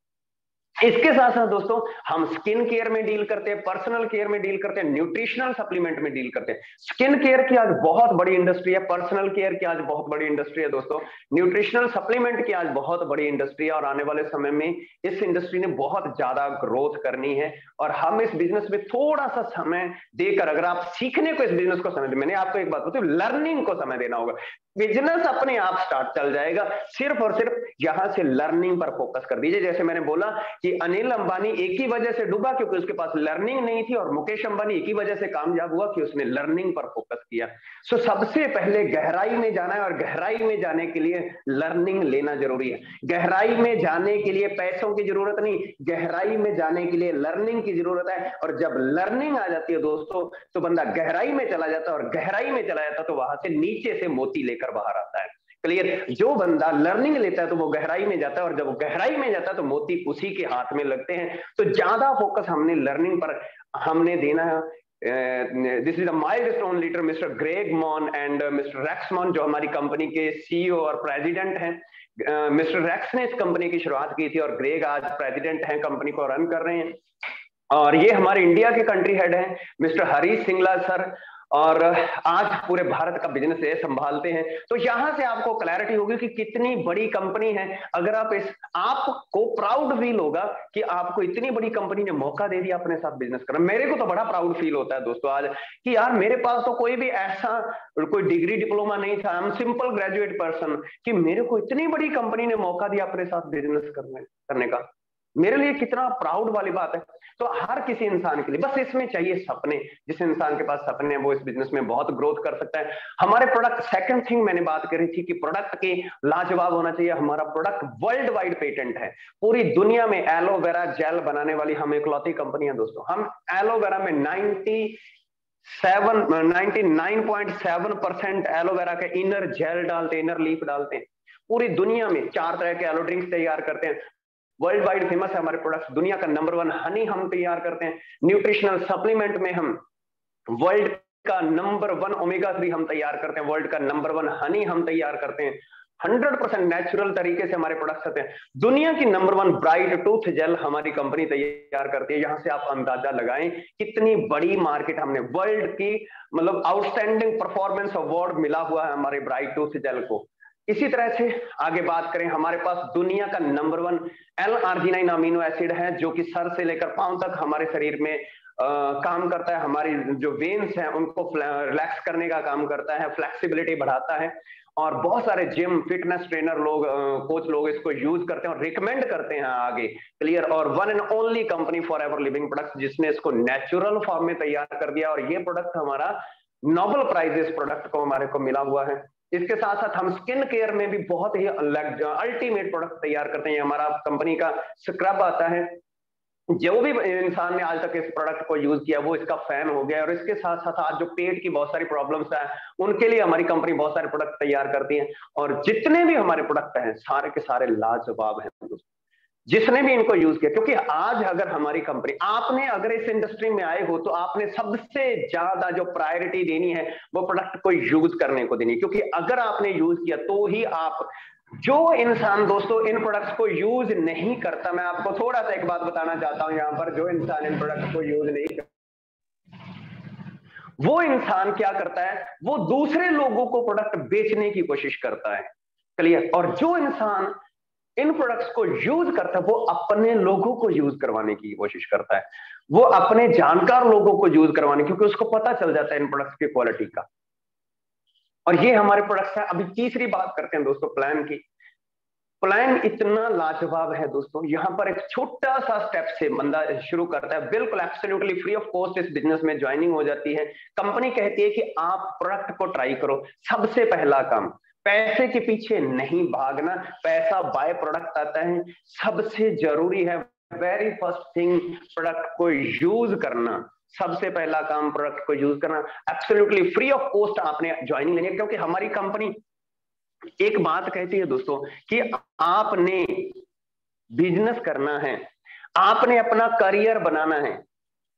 इसके साथ साथ दोस्तों हम स्किन केयर में डील करते हैं, पर्सनल केयर में डील करते हैं, न्यूट्रिशनल सप्लीमेंट में डील करते हैं। स्किन केयर की आज बहुत बड़ी इंडस्ट्री है, पर्सनल केयर की आज बहुत बड़ी इंडस्ट्री है दोस्तों, न्यूट्रिशनल सप्लीमेंट की आज बहुत बड़ी इंडस्ट्री है, और आने वाले समय में इस इंडस्ट्री ने बहुत ज्यादा ग्रोथ करनी है। और हम इस बिजनेस में थोड़ा सा समय देकर, अगर आप सीखने को इस बिजनेस को समय दे, मैंने आपको एक बात बताई, लर्निंग को समय देना होगा, बिजनेस अपने आप स्टार्ट चल जाएगा। सिर्फ और सिर्फ यहां से लर्निंग पर फोकस कर दीजिए। जैसे मैंने बोला कि अनिल अंबानी एक ही वजह से डूबा क्योंकि उसके पास लर्निंग नहीं थी, और मुकेश अंबानी एक ही वजह से कामयाब हुआ कि उसने लर्निंग पर फोकस किया। सो सबसे पहले गहराई में जाना है, और गहराई में जाने के लिए लर्निंग लेना जरूरी है। गहराई में जाने के लिए पैसों की जरूरत नहीं, गहराई में जाने के लिए लर्निंग की जरूरत है। और जब लर्निंग आ जाती है दोस्तों, तो बंदा गहराई में चला जाता है, और गहराई में चला जाता है तो वहां से नीचे से मोती लेकर बाहर आता है। क्लियर? जो बंदा लर्निंग लेता है तो वो गहराई में जाता है, और जब वो गहराई में जाता है तो मोती उसी के हाथ में लगते हैं। तो ज्यादा फोकस हमने लर्निंग पर हमने देना है। This is a milestone leader mister Greg Mon and mister Rex Mon, जो हमारी कंपनी के सीईओ और प्रेसिडेंट हैं। मिस्टर रेक्स ने इस कंपनी की शुरुआत की थी, और ग्रेग आज प्रेसिडेंट हैं, कंपनी को रन कर रहे हैं। और ये हमारे इंडिया के कंट्री हेड हैं मिस्टर हरीश सिंगला सर, और आज पूरे भारत का बिजनेस ये संभालते हैं। तो यहां से आपको क्लैरिटी होगी कि कितनी बड़ी कंपनी है। अगर आप आपको प्राउड फील होगा कि आपको इतनी बड़ी कंपनी ने मौका दे दिया अपने साथ बिजनेस करना। मेरे को तो बड़ा प्राउड फील होता है दोस्तों आज कि यार मेरे पास तो कोई भी ऐसा कोई डिग्री डिप्लोमा नहीं था, हम सिंपल ग्रेजुएट पर्सन, कि मेरे को इतनी बड़ी कंपनी ने मौका दिया अपने साथ बिजनेस करने का। मेरे लिए कितना प्राउड वाली बात है। तो हर किसी इंसान के लिए बस इसमें चाहिए सपने। जिस इंसान के पास सपने हैं वो इस बिजनेस में बहुत ग्रोथ कर सकता है। हमारे प्रोडक्ट, सेकंड थिंग मैंने बात करी थी कि प्रोडक्ट के लाजवाब होना चाहिए। हमारा प्रोडक्ट वर्ल्ड वाइड पेटेंट है। पूरी दुनिया में एलोवेरा जेल बनाने वाली हम इकलौती कंपनी है दोस्तों। हम एलोवेरा में 99.7% एलोवेरा के इनर जेल डालते हैं, इनर लीफ डालते हैं। पूरी दुनिया में 4 तरह के एलो ड्रिंक्स तैयार करते हैं, वर्ल्ड वाइड फेमस है हमारे प्रोडक्ट्स। दुनिया का नंबर 1 हनी हम तैयार करते हैं। न्यूट्रिशनल सप्लीमेंट में हम वर्ल्ड का नंबर 1 ओमेगा 3 हम तैयार करते हैं, वर्ल्ड का नंबर 1 हनी हम तैयार करते हैं। 100% नेचुरल तरीके से हमारे प्रोडक्ट्स आते हैं। दुनिया की नंबर 1 ब्राइट टूथ जेल हमारी कंपनी तैयार करती है। यहां से आप अंदाजा लगाएं कितनी बड़ी मार्केट, हमने वर्ल्ड की मतलब आउटस्टैंडिंग परफॉर्मेंस अवार्ड मिला हुआ है हमारे ब्राइट टूथ जेल को। इसी तरह से आगे बात करें, हमारे पास दुनिया का नंबर 1 L-आर्जिनाइन अमीनो एसिड है, जो कि सर से लेकर पांव तक हमारे शरीर में काम करता है। हमारी जो वेन्स हैं उनको रिलैक्स करने का काम करता है, फ्लेक्सिबिलिटी बढ़ाता है। और बहुत सारे जिम फिटनेस ट्रेनर लोग, कोच लोग इसको यूज करते हैं और रिकमेंड करते हैं आगे। क्लियर? और one and only company for ever living products जिसने इसको नेचुरल फॉर्म में तैयार कर दिया, और ये प्रोडक्ट हमारा नोबेल प्राइज इस प्रोडक्ट को हमारे को मिला हुआ है। इसके साथ साथ हम स्किन केयर में भी बहुत ही अल्टीमेट प्रोडक्ट तैयार करते हैं। हमारा कंपनी का स्क्रब आता है, जो भी इंसान ने आज तक इस प्रोडक्ट को यूज किया वो इसका फैन हो गया। और इसके साथ साथ आज जो पेट की बहुत सारी प्रॉब्लम्स है उनके लिए हमारी कंपनी बहुत सारे प्रोडक्ट तैयार करती है। और जितने भी हमारे प्रोडक्ट हैं सारे के सारे लाजवाब हैं जिसने भी इनको यूज किया। क्योंकि आज अगर हमारी कंपनी, आपने अगर इस इंडस्ट्री में आए हो तो आपने सबसे ज्यादा जो प्रायोरिटी देनी है वो प्रोडक्ट को यूज करने को देनी है। क्योंकि अगर आपने यूज किया तो ही आप, जो इंसान दोस्तों इन प्रोडक्ट्स को यूज नहीं करता, मैं आपको थोड़ा सा एक बात बताना चाहता हूं यहां पर, जो इंसान इन प्रोडक्ट्स को यूज नहीं करता वो इंसान क्या करता है, वो दूसरे लोगों को प्रोडक्ट बेचने की कोशिश करता है। क्लियर? और जो इंसान इन प्रोडक्ट्स को यूज करता है वो अपने लोगों को यूज करवाने की कोशिश करता है, वो अपने जानकार लोगों को यूज करवाने, क्योंकि उसको पता चल जाता है इन प्रोडक्ट्स की क्वालिटी का। और ये हमारे प्रोडक्ट्स है। अभी तीसरी बात करते हैं दोस्तों प्लान की। प्लान इतना लाजवाब है दोस्तों, यहां पर एक छोटा सा स्टेप से बंदा शुरू करता है, बिल्कुल एब्सोल्युटली फ्री ऑफ कॉस्ट इस बिजनेस में ज्वाइनिंग हो जाती है। कंपनी कहती है कि आप प्रोडक्ट को ट्राई करो। सबसे पहला काम, पैसे के पीछे नहीं भागना, पैसा बाय प्रोडक्ट आता है। सबसे जरूरी है वेरी फर्स्ट थिंग प्रोडक्ट को यूज करना। सबसे पहला काम प्रोडक्ट को यूज करना, एब्सोल्युटली फ्री ऑफ कॉस्ट आपने ज्वाइनिंग लेनी है। क्योंकि हमारी कंपनी एक बात कहती है दोस्तों कि आपने बिजनेस करना है, आपने अपना करियर बनाना है।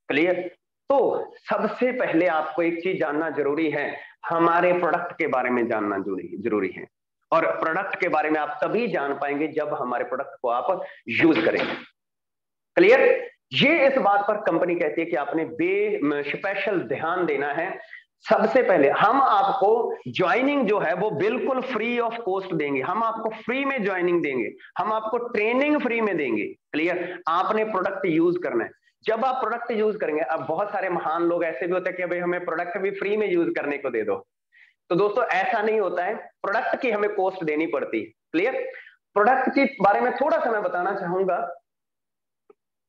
क्लियर? तो सबसे पहले आपको एक चीज जानना जरूरी है, हमारे प्रोडक्ट के बारे में जानना जरूरी है। और प्रोडक्ट के बारे में आप तभी जान पाएंगे जब हमारे प्रोडक्ट को आप यूज करेंगे। क्लियर? ये इस बात पर कंपनी कहती है कि आपने स्पेशल ध्यान देना है। सबसे पहले हम आपको ज्वाइनिंग जो है वो बिल्कुल फ्री ऑफ कॉस्ट देंगे, हम आपको फ्री में ज्वाइनिंग देंगे, हम आपको ट्रेनिंग फ्री में देंगे। क्लियर? आपने प्रोडक्ट यूज करना है। जब आप प्रोडक्ट यूज करेंगे, अब बहुत सारे महान लोग ऐसे भी होते हैं कि भाई हमें प्रोडक्ट भी फ्री में यूज करने को दे दो, तो दोस्तों ऐसा नहीं होता है, प्रोडक्ट की हमें कॉस्ट देनी पड़ती है। क्लियर? प्रोडक्ट के बारे में थोड़ा सा मैं बताना चाहूंगा।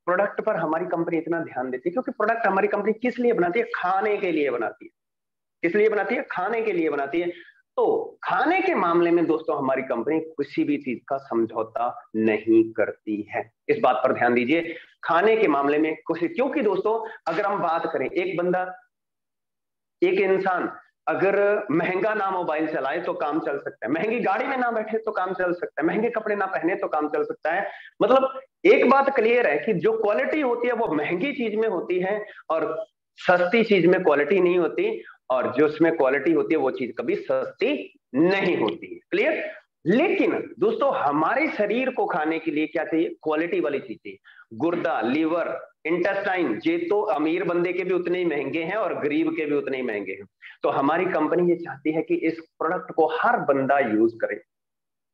प्रोडक्ट पर हमारी कंपनी इतना ध्यान देती है क्योंकि प्रोडक्ट हमारी कंपनी किस लिए बनाती है? खाने के लिए बनाती है। किस लिए बनाती है? खाने के लिए बनाती है। तो खाने के मामले में दोस्तों हमारी कंपनी किसी भी चीज का समझौता नहीं करती है, इस बात पर ध्यान दीजिए। खाने के मामले में कुछ, क्योंकि दोस्तों अगर हम बात करें, एक बंदा, एक इंसान अगर महंगा ना मोबाइल चलाए तो काम चल सकता है, महंगी गाड़ी में ना बैठे तो काम चल सकता है, महंगे कपड़े ना पहने तो काम चल सकता है। मतलब एक बात क्लियर है कि जो क्वालिटी होती है वो महंगी चीज में होती है और सस्ती चीज में क्वालिटी नहीं होती, और जो उसमें क्वालिटी होती है वो चीज कभी सस्ती नहीं होती है। क्लियर? लेकिन दोस्तों हमारे शरीर को खाने के लिए क्या चाहिए? क्वालिटी वाली चीज चाहिए। गुर्दा, लीवर, इंटेस्टाइन, ये तो अमीर बंदे के भी उतने ही महंगे हैं और गरीब के भी उतने ही महंगे हैं। तो हमारी कंपनी ये चाहती है कि इस प्रोडक्ट को हर बंदा यूज करे,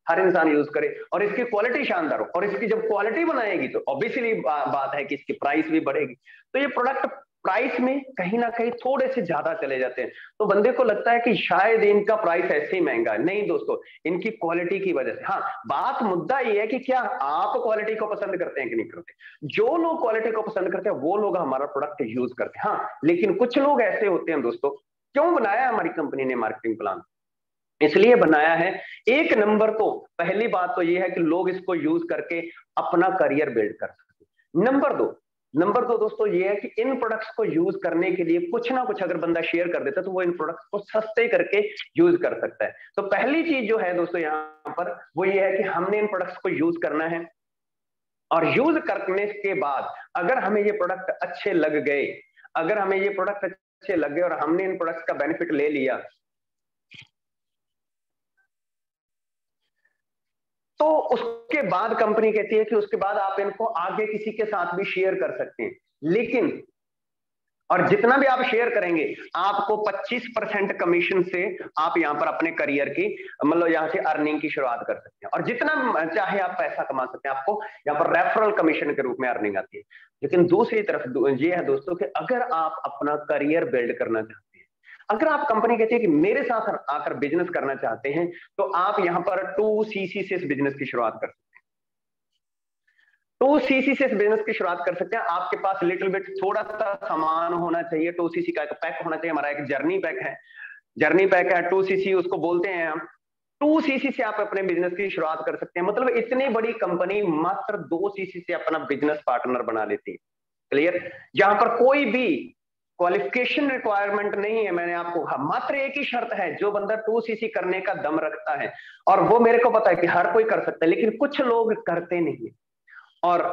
हर इंसान यूज करे और इसकी क्वालिटी शानदार हो। और इसकी जब क्वालिटी बनाएगी तो ऑब्वियसली बात है कि इसकी प्राइस भी बढ़ेगी। तो ये प्रोडक्ट प्राइस में कहीं ना कहीं थोड़े से ज्यादा चले जाते हैं, तो बंदे को लगता है कि शायद इनका प्राइस ऐसे ही महंगा है। नहीं दोस्तों, इनकी क्वालिटी की वजह से। हाँ, बात मुद्दा ये है कि क्या आप क्वालिटी को पसंद करते हैं कि नहीं करते। जो लोग क्वालिटी को पसंद करते हैं वो लोग हमारा प्रोडक्ट यूज करते हैं। हाँ, लेकिन कुछ लोग ऐसे होते हैं दोस्तों, क्यों बनाया हमारी कंपनी ने मार्केटिंग प्लान? इसलिए बनाया है, एक नंबर तो पहली बात तो ये है कि लोग इसको यूज करके अपना करियर बिल्ड कर सके। नंबर दो दोस्तों ये है कि इन प्रोडक्ट्स को यूज करने के लिए कुछ ना कुछ अगर बंदा शेयर कर देता है तो वो इन प्रोडक्ट्स को सस्ते करके यूज कर सकता है। तो पहली चीज जो है दोस्तों यहाँ पर वो ये है कि हमने इन प्रोडक्ट्स को यूज करना है, और यूज करने के बाद अगर हमें ये प्रोडक्ट अच्छे लग गए, अगर हमें ये प्रोडक्ट अच्छे लग गए और हमने इन प्रोडक्ट्स का बेनिफिट ले लिया, तो उसके बाद कंपनी कहती है कि उसके बाद आप इनको आगे किसी के साथ भी शेयर कर सकते हैं। लेकिन और जितना भी आप शेयर करेंगे आपको 25% कमीशन से आप यहां पर अपने करियर की, मतलब यहां से अर्निंग की शुरुआत कर सकते हैं, और जितना चाहे आप पैसा कमा सकते हैं। आपको यहां पर रेफरल कमीशन के रूप में अर्निंग आती है। लेकिन दूसरी तरफ ये है दोस्तों कि अगर आप अपना करियर बिल्ड करना चाहते हैं, अगर आप कंपनी कहती है कि मेरे साथ आकर बिजनेस करना चाहते हैं, तो आप यहां पर 2cc से इस बिजनेस की शुरुआत कर सकते हैं। 2cc से इस बिजनेस की शुरुआत कर सकते हैं। आपके पास लिटिल बिट थोड़ा सा सामान होना चाहिए, 2cc का एक पैक होना चाहिए। हमारा एक जर्नी पैक है, 2cc उसको बोलते हैं हम। 2cc से आप अपने बिजनेस की शुरुआत कर सकते हैं। मतलब इतनी बड़ी कंपनी मात्र 2cc से अपना बिजनेस पार्टनर बना लेती है। क्लियर? यहां पर कोई भी क्वालिफिकेशन रिक्वायरमेंट नहीं है। मैंने आपको कहा मात्र एक ही शर्त है, जो बंदा 2cc करने का दम रखता है, और वो मेरे को पता है कि हर कोई कर सकता है, लेकिन कुछ लोग करते नहीं। और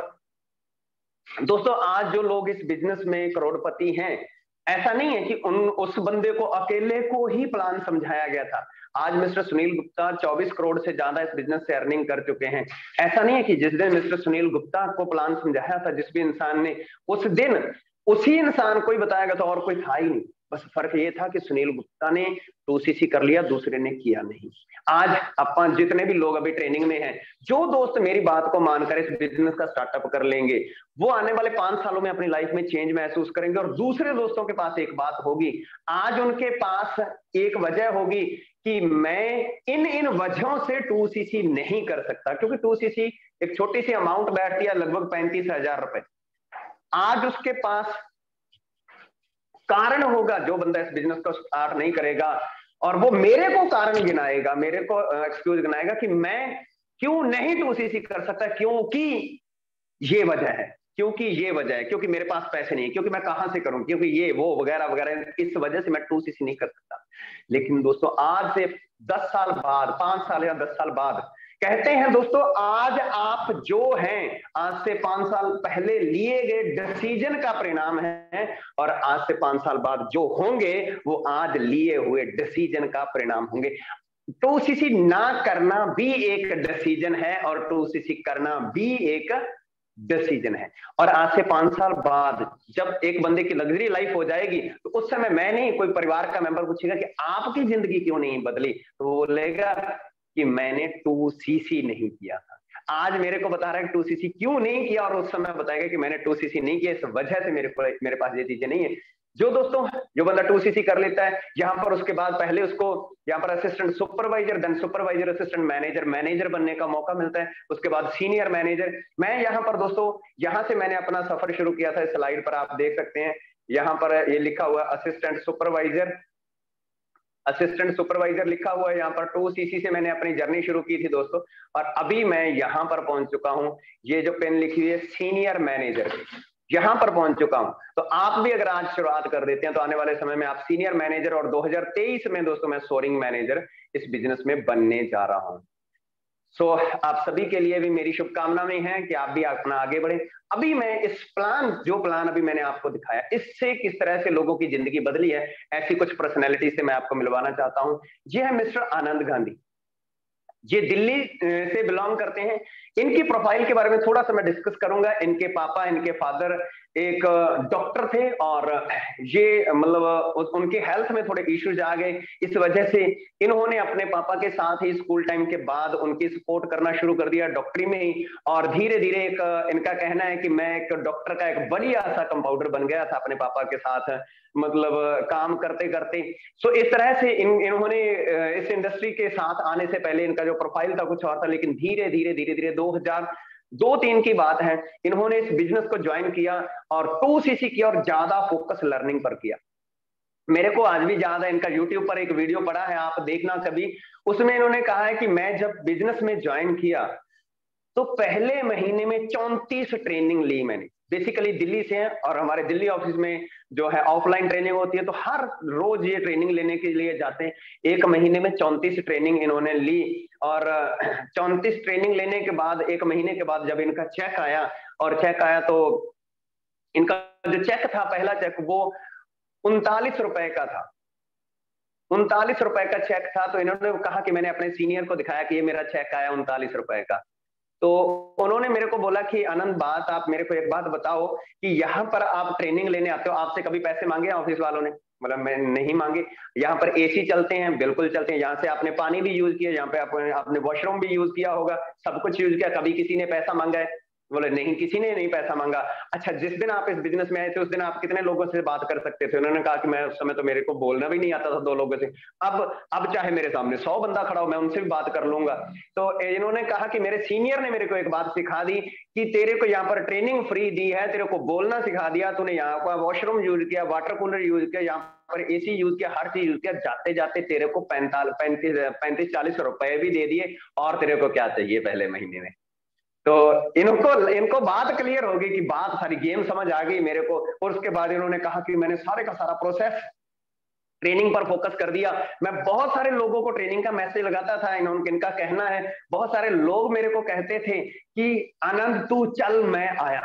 दोस्तों आज जो लोग इस बिजनेस में करोड़पति हैं, ऐसा नहीं है कि उस बंदे को अकेले को ही प्लान समझाया गया था। आज मिस्टर सुनील गुप्ता 24 करोड़ से ज्यादा इस बिजनेस से अर्निंग कर चुके हैं। ऐसा नहीं है कि जिस दिन मिस्टर सुनील गुप्ता को प्लान समझाया था, जिस भी इंसान ने, उस दिन उसी इंसान को ही बताया गया था और कोई था ही नहीं। बस फर्क ये था कि सुनील गुप्ता ने 2cc कर लिया, दूसरे ने किया नहीं। आज अपन जितने भी लोग अभी ट्रेनिंग में हैं, जो दोस्त मेरी बात को मानकर इस बिजनेस का स्टार्टअप कर लेंगे, वो आने वाले 5 सालों में अपनी लाइफ में चेंज महसूस करेंगे। और दूसरे दोस्तों के पास एक बात होगी, आज उनके पास एक वजह होगी कि मैं इन वजहों से 2cc नहीं कर सकता, क्योंकि 2cc एक छोटी सी अमाउंट बैठती है, लगभग 35,000 रुपए। आज उसके पास कारण होगा, जो बंदा इस बिजनेस को स्टार्ट नहीं करेगा, और वो मेरे को कारण गिनाएगा, मेरे को एक्सक्यूज गिनाएगा कि मैं क्यों नहीं 2cc कर सकता, क्योंकि ये वजह है, क्योंकि मेरे पास पैसे नहीं है, क्योंकि मैं कहां से करूं, क्योंकि ये वो वगैरह वगैरह, इस वजह से मैं 2cc नहीं कर सकता। लेकिन दोस्तों आज से 10 साल बाद, 5 साल या 10 साल बाद, कहते हैं दोस्तों, आज आप जो हैं, आज से 5 साल पहले लिए गए डिसीजन का परिणाम है, और आज से 5 साल बाद जो होंगे वो आज लिए हुए डिसीजन का परिणाम होंगे। 2cc ना करना भी एक डिसीजन है, और 2cc करना भी एक डिसीजन है। और आज से 5 साल बाद जब एक बंदे की लग्जरी लाइफ हो जाएगी तो उस समय मैं नहीं, कोई परिवार का मेंबर पूछेगा कि आपकी जिंदगी क्यों नहीं बदली, तो वो बोलेगा कि मैंने 2cc नहीं किया था। आज मेरे को बता रहा है 2cc क्यों नहीं किया, और उस समय बताएगा कि मैंने 2cc नहीं किया, इस वजह से मेरे पास ये चीजें नहीं है। जो दोस्तों जो बंदा 2cc कर लेता है, यहाँ पर उसके बाद पहले उसको यहाँ पर assistant supervisor, then supervisor assistant manager, manager बनने का मौका मिलता है, उसके बाद सीनियर मैनेजर। मैं यहाँ पर दोस्तों, यहाँ से मैंने अपना सफर शुरू किया था। स्लाइड पर आप देख सकते हैं, यहाँ पर ये लिखा हुआ असिस्टेंट सुपरवाइजर, असिस्टेंट सुपरवाइजर लिखा हुआ है। यहाँ पर 2cc से मैंने अपनी जर्नी शुरू की थी दोस्तों, और अभी मैं यहाँ पर पहुंच चुका हूँ। ये जो पेन लिखी हुई है सीनियर मैनेजर, यहां पर पहुंच चुका हूं। तो आप भी अगर आज शुरुआत कर देते हैं तो आने वाले समय में आप सीनियर मैनेजर, और 2023 में दोस्तों मैं सोरिंग मैनेजर इस बिजनेस में बनने जा रहा हूं। सो आप सभी के लिए भी मेरी शुभकामनाएं हैं कि आप भी अपना आगे बढ़े। अभी मैं इस प्लान, जो प्लान अभी मैंने आपको दिखाया, इससे किस तरह से लोगों की जिंदगी बदली है, ऐसी कुछ पर्सनैलिटी से मैं आपको मिलवाना चाहता हूं। ये है मिस्टर आनंद गांधी, ये दिल्ली से बिलोंग करते हैं। इनकी प्रोफाइल के बारे में थोड़ा सा मैं डिस्कस करूंगा। इनके पापा, इनके फादर एक डॉक्टर थे, और ये मतलब उनके हेल्थ में थोड़े इश्यूज आ गए, इस वजह से इन्होंने अपने पापा के साथ ही स्कूल टाइम के बाद उनकी सपोर्ट करना शुरू कर दिया डॉक्टरी में ही। और धीरे धीरे एक इनका कहना है कि मैं एक डॉक्टर का एक बढ़िया सा कंपाउंडर बन गया था अपने पापा के साथ, मतलब काम करते करते। सो इस तरह से इन्होंने इस इंडस्ट्री के साथ आने से पहले इनका जो प्रोफाइल था कुछ और था, लेकिन धीरे धीरे धीरे धीरे 2002-3 की बात है, इन्होंने इस बिजनेस को ज्वाइन किया और 2cc किया, और ज्यादा फोकस लर्निंग पर किया। मेरे को आज भी याद है, इनका यूट्यूब पर एक वीडियो पड़ा है, आप देखना कभी। उसमें इन्होंने कहा है कि मैं जब बिजनेस में ज्वाइन किया तो पहले महीने में 34 ट्रेनिंग ली मैंने। बेसिकली दिल्ली से हैं, और हमारे दिल्ली ऑफिस में जो है ऑफलाइन ट्रेनिंग होती है, तो हर रोज ये ट्रेनिंग लेने के लिए जाते हैं। एक महीने में 34 ट्रेनिंग इन्होंने ली, और 34 ट्रेनिंग लेने के बाद एक महीने के बाद जब इनका चेक आया, और चेक आया तो इनका जो चेक था, पहला चेक, वो 39 रुपए का था। 39 रुपए का चेक था। तो इन्होंने कहा कि मैंने अपने सीनियर को दिखाया कि ये मेरा चेक आया 39 रुपए का। तो उन्होंने मेरे को बोला कि आनंद, बात आप मेरे को एक बात बताओ कि यहाँ पर आप ट्रेनिंग लेने आते हो, आपसे कभी पैसे मांगे ऑफिस वालों ने? मतलब मैं नहीं मांगे। यहाँ पर एसी चलते हैं, बिल्कुल चलते हैं। यहाँ से आपने पानी भी यूज किया, यहाँ पे आपने वॉशरूम भी यूज किया होगा, सब कुछ यूज किया, कभी किसी ने पैसा मांगा है? बोले नहीं, किसी ने नहीं पैसा मांगा। अच्छा, जिस दिन आप इस बिजनेस में आए थे उस दिन आप कितने लोगों से बात कर सकते थे? उन्होंने कहा कि मैं उस समय तो मेरे को बोलना भी नहीं आता था 2 लोगों से। अब चाहे मेरे सामने 100 बंदा खड़ा हो, मैं उनसे भी बात कर लूंगा। तो इन्होंने कहा कि मेरे सीनियर ने मेरे को एक बात सिखा दी कि तेरे को यहाँ पर ट्रेनिंग फ्री दी है, तेरे को बोलना सिखा दिया, तूने यहाँ पर वॉशरूम यूज किया, वाटर कूलर यूज किया, यहाँ पर एसी यूज किया, हर चीज यूज किया, जाते जाते तेरे को 35-40 रुपए भी दे दिए, और तेरे को क्या चाहिए पहले महीने में? तो इनको बात क्लियर होगी कि बात सारी गेम समझ आ गई मेरे को। और उसके बाद इन्होंने कहा कि मैंने सारे का सारा प्रोसेस ट्रेनिंग पर फोकस कर दिया। मैं बहुत सारे लोगों को ट्रेनिंग का मैसेज लगाता था। इनका कहना है, बहुत सारे लोग मेरे को कहते थे कि आनंद तू चल मैं आया,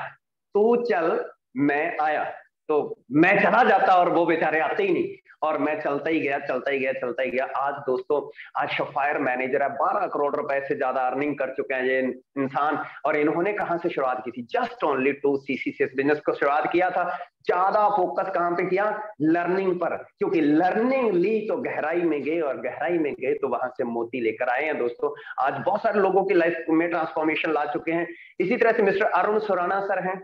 तू चल मैं आया। तो मैं चला जाता और वो बेचारे आते ही नहीं, और मैं चलता ही गया, चलता ही गया, चलता ही गया। आज दोस्तों, आज सफायर मैनेजर है, 12 करोड़ रुपए से ज्यादा अर्निंग कर चुके हैं ये इंसान। और इन्होंने कहां से शुरुआत की थी? जस्ट ओनली 2cc से इस बिजनेस को शुरुआत किया था। ज्यादा फोकस कहां पे किया? लर्निंग पर, क्योंकि लर्निंग ली तो गहराई में गए, और गहराई में गए तो वहां से मोती लेकर आए हैं दोस्तों। आज बहुत सारे लोगों की लाइफ में ट्रांसफॉर्मेशन ला चुके हैं। इसी तरह से मिस्टर अरुण सुराना सर हैं,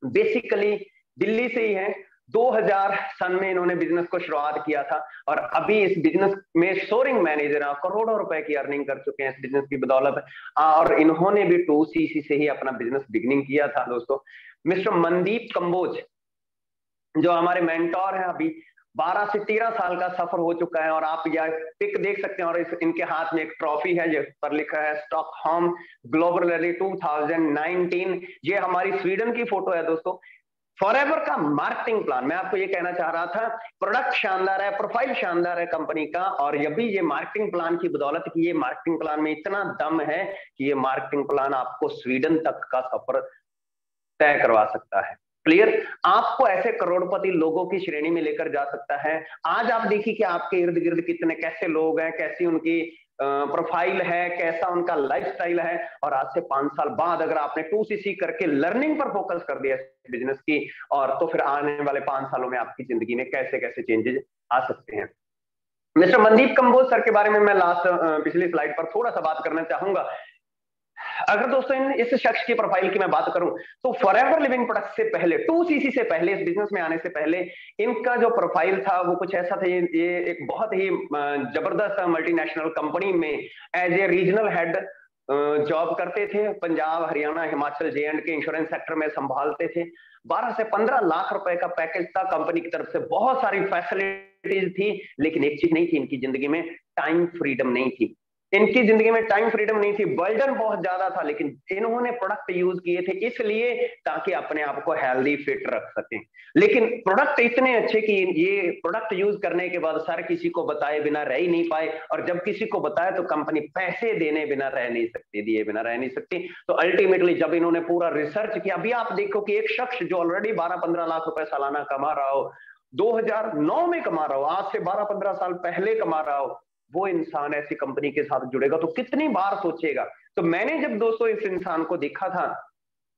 बेसिकली दिल्ली से ही हैं। 2000 सन में इन्होंने बिजनेस को शुरुआत किया था, और अभी इस बिजनेस में सोरिंग मैनेजर हैं, करोड़ों रुपए की अर्निंग कर चुके हैं इस बिजनेस की बदौलत। और इन्होंने भी 2cc से ही अपना बिजनेस बिगिनिंग किया था दोस्तों। मिस्टर मनदीप कंबोज जो हमारे मेंटोर हैं, अभी 12 से 13 साल का सफर हो चुका है, और आप यह पिक देख सकते हैं। और इनके हाथ में एक ट्रॉफी है जिस पर लिखा है स्टॉकहोम ग्लोबल रैली 2019। ये हमारी स्वीडन की फोटो है दोस्तों। फॉरएवर का मार्केटिंग प्लान, मैं आपको ये कहना चाह रहा था, प्रोडक्ट शानदार है, प्रोफाइल शानदार है कंपनी का, और ये भी ये मार्केटिंग प्लान की बदौलत कि ये मार्केटिंग प्लान में इतना दम है कि ये मार्केटिंग प्लान आपको स्वीडन तक का सफर तय करवा सकता है। क्लियर? आपको ऐसे करोड़पति लोगों की श्रेणी में लेकर जा सकता है। आज आप देखिए कि आपके इर्द गिर्द कितने कैसे लोग हैं, कैसी उनकी प्रोफाइल है, कैसा उनका लाइफस्टाइल है। और आज से 5 साल बाद अगर आपने 2CC करके लर्निंग पर फोकस कर दिया बिजनेस की, और तो फिर आने वाले 5 सालों में आपकी जिंदगी में कैसे कैसे चेंजेस आ सकते हैं। मिस्टर मनदीप कंबोज सर के बारे में मैं लास्ट पिछली स्लाइड पर थोड़ा सा बात करना चाहूंगा। अगर दोस्तों इस शख्स की प्रोफाइल की मैं बात करूं तो फॉरएवर लिविंग प्रोडक्ट से पहले, 2CC से पहले, इस बिजनेस में आने से पहले इनका जो प्रोफाइल था वो कुछ ऐसा था। ये एक बहुत ही जबरदस्त मल्टीनेशनल कंपनी में as a regional head job करते थे। Punjab, Haryana, Himachal, J&K insurance sector में संभालते थे। 12 से 15 लाख रुपए का पैकेज था कंपनी की तरफ से, बहुत सारी फैसिलिटीज थी, लेकिन एक चीज नहीं थी इनकी जिंदगी में, टाइम फ्रीडम नहीं थी। इनकी जिंदगी में टाइम फ्रीडम नहीं थी, बर्डन बहुत ज्यादा था। लेकिन इन्होंने प्रोडक्ट यूज किए थे इसलिए ताकि अपने आप को हेल्दी फिट रख सकें। लेकिन प्रोडक्ट इतने अच्छे कि ये प्रोडक्ट यूज करने के बाद सर किसी को बताए बिना रह ही नहीं पाए, और जब किसी को बताया तो कंपनी पैसे देने बिना रह नहीं सकती, दिए बिना रह नहीं सकती। तो अल्टीमेटली जब इन्होंने पूरा रिसर्च किया, अभी आप देखो कि एक शख्स जो ऑलरेडी 12-15 लाख रुपए सालाना कमा रहा हो, 2009 में कमा रहा हो, आज से 12-15 साल पहले कमा रहा हो, वो इंसान ऐसी कंपनी के साथ जुड़ेगा तो कितनी बार सोचेगा। तो मैंने जब दोस्तों इस इंसान को देखा था,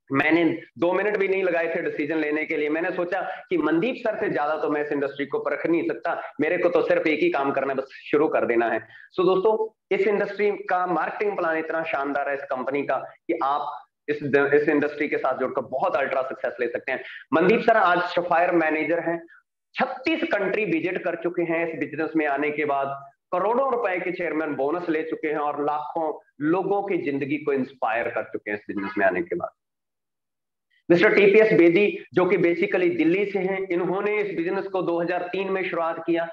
मैंने 2 मिनट भी नहीं लगाए थे डिसीजन लेने के लिए। मैंने सोचा कि मनदीप सर से ज्यादा तो मैं इस इंडस्ट्री को परख नहीं सकता, मेरे को तो सिर्फ एक ही काम करना है, बस शुरू कर देना है। सो दोस्तों इस इंडस्ट्री का मार्केटिंग प्लान इतना शानदार है इस कंपनी का कि आप इस इंडस्ट्री के साथ जुड़कर बहुत अल्ट्रा सक्सेस ले सकते हैं। मनदीप सर आज सफायर मैनेजर हैं, 36 कंट्री विजिट कर चुके हैं इस बिजनेस में आने के बाद, करोड़ों रुपए के चेयरमैन बोनस ले चुके हैं और लाखों लोगों की जिंदगी को इंस्पायर कर चुके हैं इस बिजनेस में आने के बाद। मिस्टर TPS बेदी जो कि बेसिकली दिल्ली से हैं, इन्होंने इस बिजनेस को 2003 में शुरुआत किया।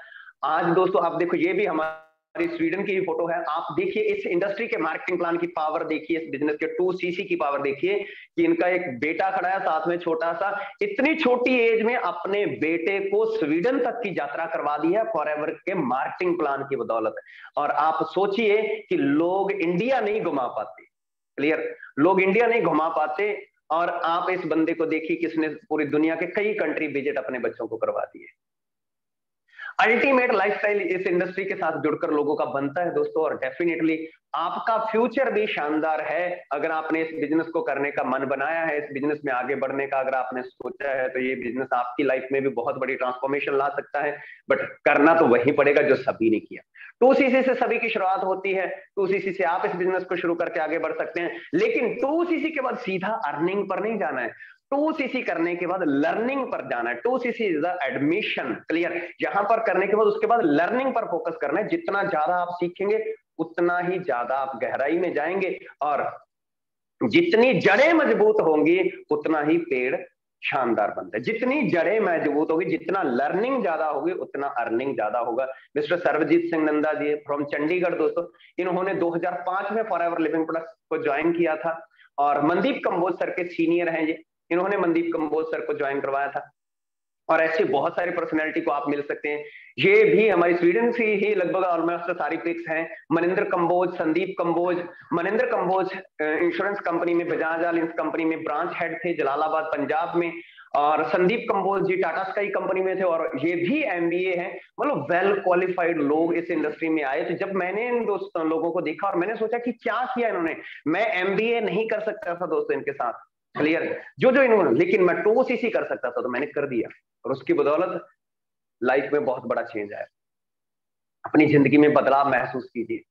आज दोस्तों आप देखो, ये भी हमारी स्वीडन की फोटो है। आप देखिए इस इंडस्ट्री के मार्केटिंग प्लान की पावर देखिए, इस बिजनेस के 2CC की पावर देखिए कि इनका एक बेटा खड़ा है साथ में छोटा सा, इतनी छोटी एज में अपने बेटे को स्वीडन तक की यात्रा करवा दी है फॉरएवर के मार्केटिंग प्लान की बदौलत। और आप सोचिए कि लोग इंडिया नहीं घुमा पाते, क्लियर, लोग इंडिया नहीं घुमा पाते, और आप इस बंदे को देखिए किसने पूरी दुनिया के कई कंट्री विजिट अपने बच्चों को करवा दिए। अल्टीमेट लाइफस्टाइल इस इंडस्ट्री के साथ जुड़कर लोगों का बनता है दोस्तों, और डेफिनेटली आपका फ्यूचर भी शानदार है अगर आपने इस बिजनेस को करने का मन बनाया है, इस बिजनेस में आगे बढ़ने का अगर आपने सोचा है, तो ये बिजनेस आपकी लाइफ में भी बहुत बड़ी ट्रांसफॉर्मेशन ला सकता है। बट करना तो वही पड़ेगा जो सभी ने किया। 2CC से सभी की शुरुआत होती है, 2CC से आप इस बिजनेस को शुरू करके आगे बढ़ सकते हैं, लेकिन 2CC के बाद सीधा अर्निंग पर नहीं जाना है। 2CC करने के बाद लर्निंग पर जाना है। 2CC is the admission, clear. यहां पर करने के बाद उसके बाद लर्निंग पर फोकस करना है। जितना ज्यादा आप सीखेंगे उतना ही ज्यादा आप गहराई में जाएंगे, और जितनी जड़ें मजबूत होंगी उतना ही पेड़ शानदार बनता है। जितनी जड़ें मजबूत होगी, जितना लर्निंग ज्यादा होगी, उतना अर्निंग ज्यादा होगा। मिस्टर सर्वजीत सिंह नंदा जी फ्रॉम चंडीगढ़ दोस्तों, इन्होंने 2005 में फॉरएवर लिविंग प्रोडक्ट्स को ज्वाइन किया था, और मनदीप कंबोज सर के सीनियर हैं ये, इन्होंने मनदीप कंबोज सर को ज्वाइन करवाया था। और ऐसी बहुत सारी पर्सनैलिटी को आप मिल सकते हैं, ये भी हमारी स्वीडन से ही लगभग ऑलमोस्ट सारी पिक्स हैं। मनिंदर कंबोज, संदीप कंबोज, मनिंदर कंबोज इंश्योरेंस कंपनी में, बजाज एलायंस कंपनी में ब्रांच हेड थे जलालाबाद पंजाब में, और संदीप कंबोज जी टाटा स्काई कंपनी में थे, और ये भी MBA हैं। मतलब वेल क्वालिफाइड लोग इस इंडस्ट्री में आए। तो जब मैंने इन दोस्तों लोगों को देखा और मैंने सोचा कि क्या किया इन्होंने, मैं MBA नहीं कर सकता था दोस्तों इनके साथ, क्लियर, जो इन्होंने, लेकिन मैं 2CC कर सकता था, तो मैंने कर दिया, और उसकी बदौलत लाइफ में बहुत बड़ा चेंज आया। अपनी जिंदगी में बदलाव महसूस कीजिए।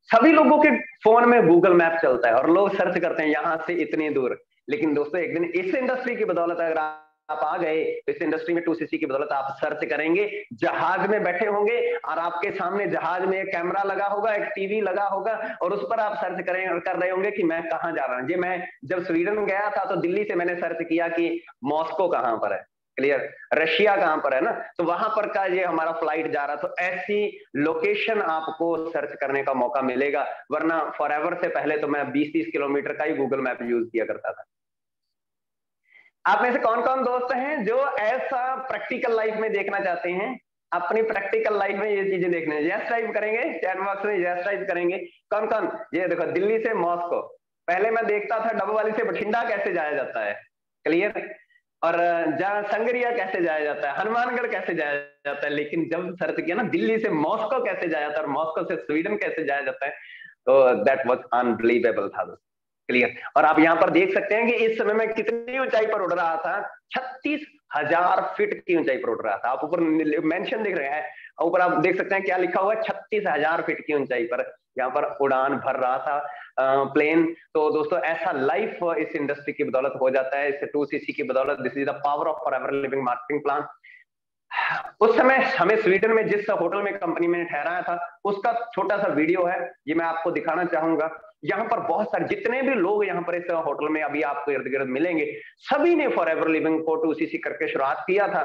सभी लोगों के फोन में गूगल मैप चलता है और लोग सर्च करते हैं यहां से इतनी दूर, लेकिन दोस्तों एक दिन इस इंडस्ट्री की बदौलत अगर आप आ गए, इस इंडस्ट्री में 2CC की बदौलत आप सर्च करेंगे, जहाज में बैठे होंगे और आपके सामने जहाज में एक कैमरा लगा होगा, एक टीवी लगा होगा, और उस पर आप सर्च कर रहे होंगे कि मैं कहाँ जा रहा हूँ। जी मैं जब स्वीडन गया था तो दिल्ली से मैंने सर्च किया कि मॉस्को कहाँ पर है, क्लियर, रशिया कहां पर है ना, तो वहां पर का ये हमारा फ्लाइट जा रहा। तो ऐसी लोकेशन आपको सर्च करने का मौका मिलेगा, वरना फॉरएवर से पहले तो मैं 20-30 किलोमीटर का ही गूगल मैप यूज किया करता था। आप में से कौन कौन दोस्त हैं जो ऐसा प्रैक्टिकल लाइफ में देखना चाहते हैं, अपनी प्रैक्टिकल लाइफ में ये चीजें देखने? यस टाइप करेंगे चैट बॉक्स में, यस टाइप करेंगे। कौन कौन? ये देखो, दिल्ली से मॉस्को, पहले मैं देखता था डब्बा वाली से बठिंडा कैसे जाया जाता है, क्लियर। और जहाँ संगरिया कैसे जाया जाता है, हनुमानगढ़ कैसे जाया जाता है, लेकिन जब सर्च किया ना दिल्ली से मॉस्को कैसे जाया जाता है और मॉस्को से स्वीडन कैसे जाया जाता है, तो दैट वाज अनबिलीवेबल था दोस्तों। क्लियर। और आप यहाँ पर देख सकते हैं कि इस समय में कितनी ऊंचाई पर उड़ रहा था, 36,000 फीट की ऊंचाई पर उड़ रहा था। आप ऊपर मेंशन देख रहे हैं, ऊपर आप देख सकते हैं क्या लिखा हुआ है, 36,000 फीट की ऊंचाई पर यहाँ पर उड़ान भर रहा था प्लेन। तो दोस्तों ऐसा लाइफ इस इंडस्ट्री की बदौलत हो जाता है, इस 2cc की बदौलत। This is the power of forever living marketing plan. उस समय हमें स्वीडन में जिस होटल में कंपनी में ठहराया था, उसका छोटा सा वीडियो है, ये मैं आपको दिखाना चाहूंगा। यहाँ पर बहुत सारे जितने भी लोग यहाँ पर इस होटल में अभी आपको इर्द गिर्द मिलेंगे, सभी ने फॉरएवर लिविंग को 2cc करके शुरुआत किया था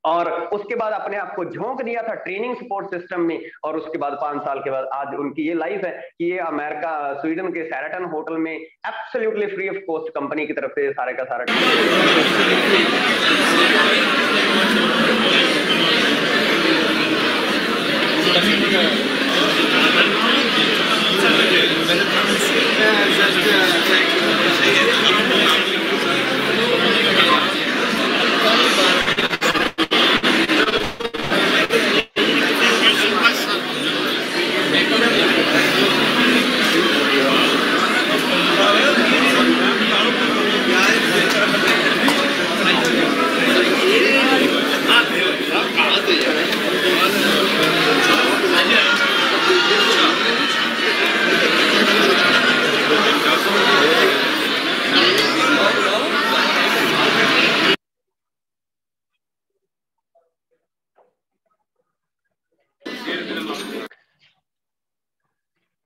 और उसके बाद अपने आप को झोंक दिया था ट्रेनिंग सपोर्ट सिस्टम में। और उसके बाद 5 साल के बाद आज उनकी ये लाइफ है कि ये अमेरिका स्वीडन के शैराटन होटल में absolutely free of cost company की तरफ से सारे का सारा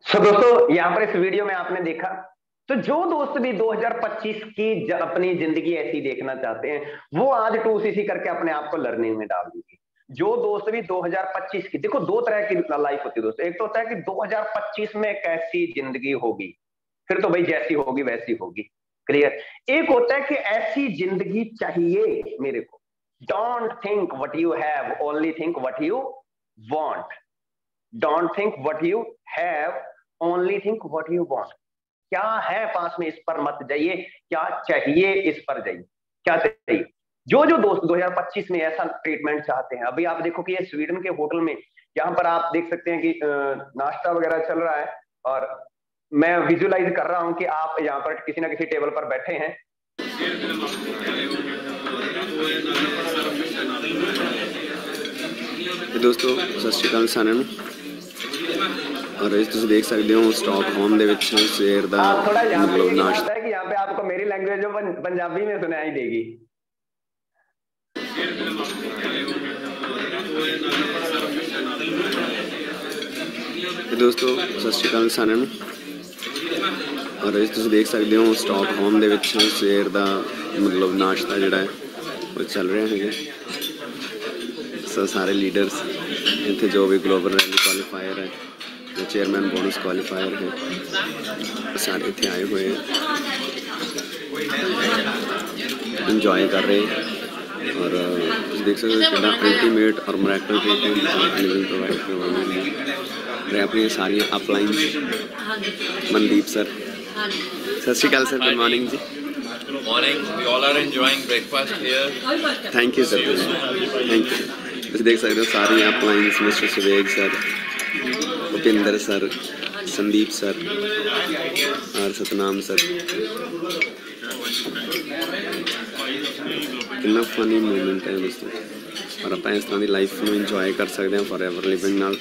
तो दोस्तों यहाँ पर इस वीडियो में आपने देखा, तो जो दोस्त भी 2025 की अपनी जिंदगी ऐसी देखना चाहते हैं, वो आज 2cc करके अपने आप को लर्निंग में डाल दीजिए। जो दोस्त भी 2025 की, देखो 2 तरह की लाइफ होती है दोस्तों। एक तो होता है कि 2025 में कैसी जिंदगी होगी, फिर तो भाई जैसी होगी वैसी होगी। क्लियर। एक होता है कि ऐसी जिंदगी चाहिए मेरे को। Don't think what you have, only think what you want. Don't think what you have, only think what you want. क्या है पास में इस पर मत जाइए, क्या चाहिए इस पर जाइए, क्या चाहिए। जो जो दोस्त 2025 में ऐसा ट्रीटमेंट चाहते हैं, अभी आप देखो कि ये स्वीडन के होटल में यहाँ पर आप देख सकते हैं कि नाश्ता वगैरह चल रहा है और मैं विजुअलाइज कर रहा हूं कि आप यहाँ पर किसी ना किसी टेबल पर बैठे हैं। दोस्तों सत श्री अकाल साਰਿਆਂ ਨੂੰ। और इस तुम देख सकते हो स्टॉकहोम ਦੇ ਵਿੱਚ ਸਵੇਰ ਦਾ मतलब नाश्ता है कि यहाँ पे आपको मेरी लैंग्वेज जो पंजाबी में सुनाई देगी। दोस्तों सत श्री अकाल साਰਿਆਂ ਨੂੰ। और इस तुम देख सकते हो स्टॉकहोम ਦੇ ਵਿੱਚ ਸਵੇਰ ਦਾ मतलब नाश्ता ਜਿਹੜਾ ਹੈ ਉਹ ਚੱਲ ਰਿਹਾ है। सो सारे लीडर्स इतने जो भी ग्लोबल रैली क्वालीफायर है, जो चेयरमैन बोनस क्वालीफायर है, सारे इतने आए हुए हैं, इंजॉय कर रहे हैं। और देख सकते हो कितना अल्टीमेट और मिरेकल ट्रीटमेंट प्रोवाइड करवाने अपनी सारी अपलाइंस। Mandeep sir, Sat Shri Akal sir, good morning जी। Good morning. We all are enjoying breakfast here. Thank you sir, thank you. देख सकते हो सारी uplines, mister Suveg sir, Bhupinder sir, Sandeep sir और सतनाम सर। कितना फनी मोमेंट है दोस्तों। और आप इस तरह की लाइफ में इंजॉय कर सकते हैं फॉरएवर लिविंग नाल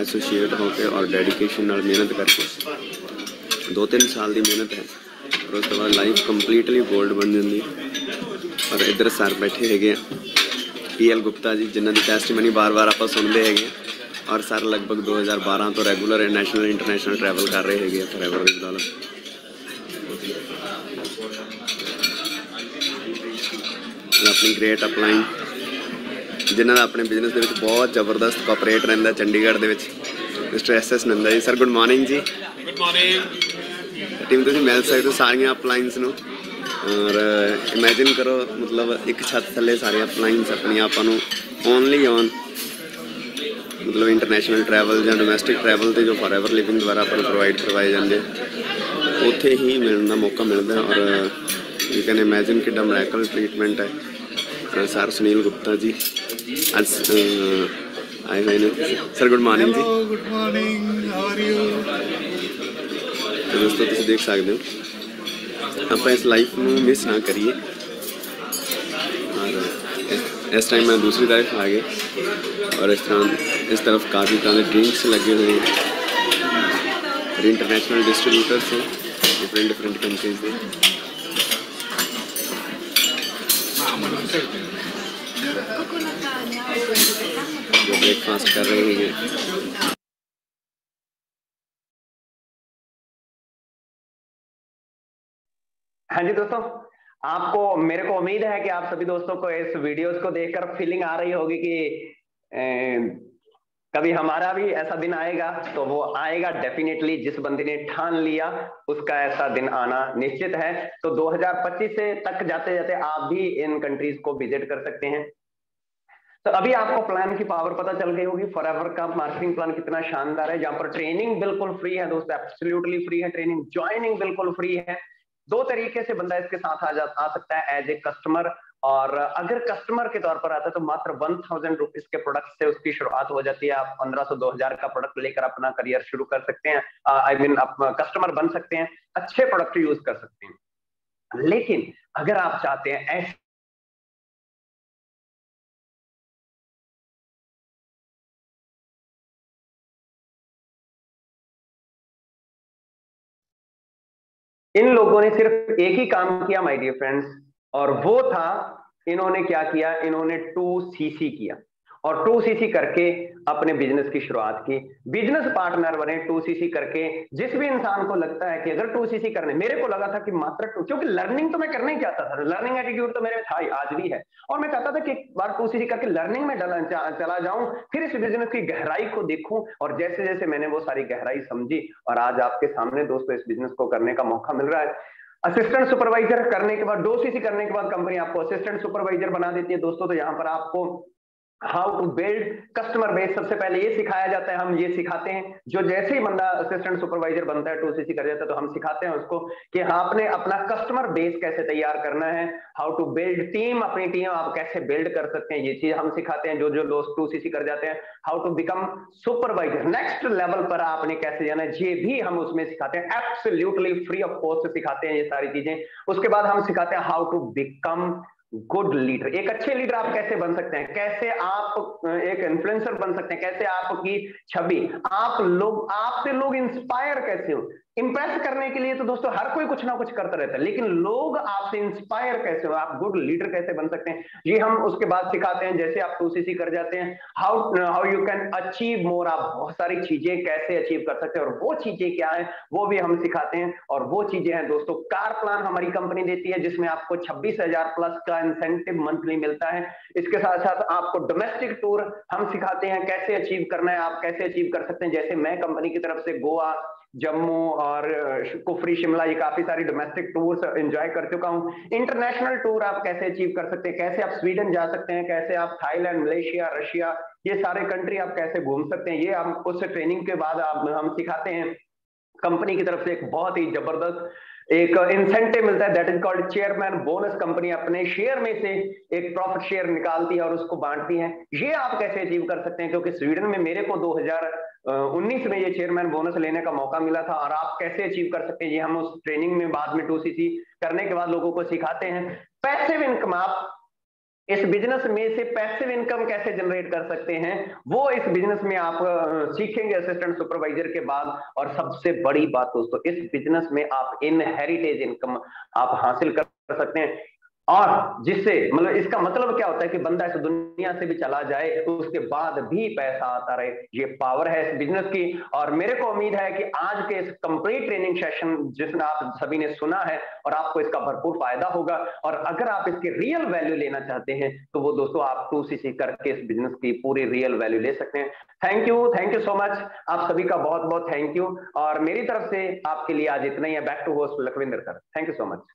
एसोसीएट होकर और डेडिकेशन नाल मेहनत करके। 2-3 साल की मेहनत है और उस बाद लाइफ कंप्लीटली गोल्ड बन जाती। और इधर सर बैठे है PL गुप्ता जी, जिन्हों की टेस्टिमनी बार बार आप सुनते हैं। और सर लगभग 2012 तो रेगूलर नेशनल इंटरनेशनल ट्रैवल कर रहे हैं फॉरएवर की बदौलत। अपनी ग्रेट अपलाइन जिन्हों का अपने बिजनेस के बहुत जबरदस्त कोऑपरेट रहा चंडीगढ़ के mister SS Nanda ji. Sir good morning जी। Good morning. टीम तुम मिल सकते हो सारिया अपलाइंस नूं। और इमेजिन करो मतलब एक छत थले सारे अपलाइंस अपनी आप ओनली ऑन मतलब इंटरनेशनल ट्रैवल या डोमैसटिक ट्रैवल से जो फॉरएवर लिविंग द्वारा अपन प्रोवाइड करवाए जाते उत्थे ही मिलने का मौका मिलता। और यू कैन इमेजिन कि मिरेकल ट्रीटमेंट है। सर सुनील गुप्ता जी आज आए हुए ने। सर गुड मॉर्निंग जी। Good morning, how are you? तो दोस्तों तुम देख सकते हो आप इस लाइफ में मिस ना करिए। और इस टाइम मैं दूसरी तरफ आ गए और इस तरफ काफ़ी तरह के ड्रिंक्स लगे हुए हैं। इंटरनेशनल डिस्ट्रीब्यूटर्स हैं डिफरेंट कंट्रीज में। जो ब्रेकफास्ट कर रहे हैं। हाँ जी दोस्तों, आपको मेरे को उम्मीद है कि आप सभी दोस्तों को इस वीडियोस को देखकर फीलिंग आ रही होगी कि कभी हमारा भी ऐसा दिन आएगा। तो वो आएगा डेफिनेटली, जिस बंदे ने ठान लिया उसका ऐसा दिन आना निश्चित है। तो 2025 से तक जाते जाते आप भी इन कंट्रीज को विजिट कर सकते हैं। तो अभी आपको प्लान की पावर पता चल गई होगी। फॉरएवर का मार्केटिंग प्लान कितना शानदार है, जहां पर ट्रेनिंग बिल्कुल फ्री है दोस्तों, एब्सोल्युटली फ्री है। ट्रेनिंग ज्वाइनिंग बिल्कुल फ्री है। 2 तरीके से बंदा इसके साथ आ सकता है, एज ए कस्टमर, और अगर कस्टमर के तौर पर आता है तो मात्र 1000 रुपीज के प्रोडक्ट से उसकी शुरुआत हो जाती है। आप 1500-2000 का प्रोडक्ट लेकर अपना करियर शुरू कर सकते हैं। आई मीन आप कस्टमर बन सकते हैं, अच्छे प्रोडक्ट यूज कर सकते हैं। लेकिन अगर आप चाहते हैं ऐसे इन लोगों ने सिर्फ एक ही काम किया माय डियर फ्रेंड्स, और वो था इन्होंने क्या किया, इन्होंने 2CC किया और 2CC करके अपने बिजनेस की शुरुआत की। बिजनेस पार्टनर बने 2CC करके। जिस भी इंसान को लगता है कि अगर 2CC करने, मेरे को लगा था कि मात्र क्योंकि लर्निंग तो मैं करना ही चाहता था, लर्निंग एटीट्यूड तो मेरे में था ही, आज भी है, और मैं चाहता था कि एक बार 2CC करके लर्निंग में चला जाऊं, फिर इस बिजनेस की गहराई को देखूं। और जैसे जैसे मैंने वो सारी गहराई समझी और आज आपके सामने दोस्तों इस बिजनेस को करने का मौका मिल रहा है। असिस्टेंट सुपरवाइजर करने के बाद, 2CC करने के बाद कंपनी आपको असिस्टेंट सुपरवाइजर बना देती है दोस्तों। तो यहाँ पर आपको how to build customer base सबसे पहले ये सिखाया जाता है। हम ये सिखाते हैं, जो जैसे ही बंदा असिस्टेंट सुपरवाइजर बनता है 2CC कर जाता है, तो हम सिखाते हैं उसको कि हाँ आपने अपना कस्टमर बेस कैसे तैयार करना है, हाउ टू बिल्ड टीम, अपनी टीम आप कैसे बिल्ड कर सकते हैं, ये चीज हम सिखाते हैं। जो लोग 2CC कर जाते हैं, how to become supervisor, next level पर आपने कैसे जाना है, ये भी हम उसमें सिखाते हैं। एब्सोल्युटली फ्री ऑफ कॉस्ट सिखाते हैं ये सारी चीजें। उसके बाद हम सिखाते हैं how to become good leader. एक अच्छे लीडर आप कैसे बन सकते हैं, कैसे आप एक इन्फ्लुएंसर बन सकते हैं, कैसे आपकी छवि, आपसे लोग इंस्पायर कैसे हो। इंप्रेस करने के लिए तो दोस्तों हर कोई कुछ ना कुछ करता रहता है, लेकिन लोग आपसे इंस्पायर कैसे हो, आप गुड लीडर कैसे बन सकते हैं, ये हम उसके बाद सिखाते हैं। जैसे आप 2CC कर जाते हैं, how you can achieve more, आप बहुत सारी चीजें कैसे अचीव कर सकते हैं, और वो चीजें क्या है वो भी हम सिखाते हैं। और वो चीजें हैं दोस्तों, कार प्लान हमारी कंपनी देती है, जिसमें आपको 26,000 प्लस का इंसेंटिव मंथली मिलता है। इसके साथ साथ आपको डोमेस्टिक टूर हम सिखाते हैं कैसे अचीव करना है, आप कैसे अचीव कर सकते हैं। जैसे मैं कंपनी की तरफ से गोवा, जम्मू और कुफरी, शिमला, ये काफी सारी डोमेस्टिक टूर्स एंजॉय कर चुका हूं। इंटरनेशनल टूर आप कैसे अचीव कर सकते हैं, कैसे आप स्वीडन जा सकते हैं, कैसे आप थाईलैंड, मलेशिया, रशिया, ये सारे कंट्री आप कैसे घूम सकते हैं, ये हम उस ट्रेनिंग के बाद हम सिखाते हैं। कंपनी की तरफ से एक बहुत ही जबरदस्त एक इंसेंटिव मिलता है, that is called chairman bonus. Company अपने शेयर में से एक प्रॉफिट शेयर निकालती है और उसको बांटती है। ये आप कैसे अचीव कर सकते हैं, क्योंकि स्वीडन में मेरे को 2019 में ये चेयरमैन बोनस लेने का मौका मिला था, और आप कैसे अचीव कर सकते हैं ये हम उस ट्रेनिंग में बाद में 2CC करने के बाद लोगों को सिखाते हैं। पैसिव इनकम, आप इस बिजनेस में से पैसिव इनकम कैसे जनरेट कर सकते हैं, वो इस बिजनेस में आप सीखेंगे असिस्टेंट सुपरवाइजर के बाद। और सबसे बड़ी बात दोस्तों, इस बिजनेस में आप इनहेरिटेज इनकम आप हासिल कर सकते हैं। और जिससे मतलब इसका मतलब क्या होता है कि बंदा इस दुनिया से भी चला जाए उसके बाद भी पैसा आता रहे। ये पावर है इस बिजनेस की। और मेरे को उम्मीद है कि आज के इस कंप्लीट ट्रेनिंग सेशन जिसने आप सभी ने सुना है और आपको इसका भरपूर फायदा होगा। और अगर आप इसकी रियल वैल्यू लेना चाहते हैं तो वो दोस्तों आप 2CC करके इस बिजनेस की पूरी रियल वैल्यू ले सकते हैं। थैंक यू सो मच, आप सभी का बहुत बहुत थैंक यू। और मेरी तरफ से आपके लिए आज इतना ही है। Back to host Lakhwinder sir, thank you so much.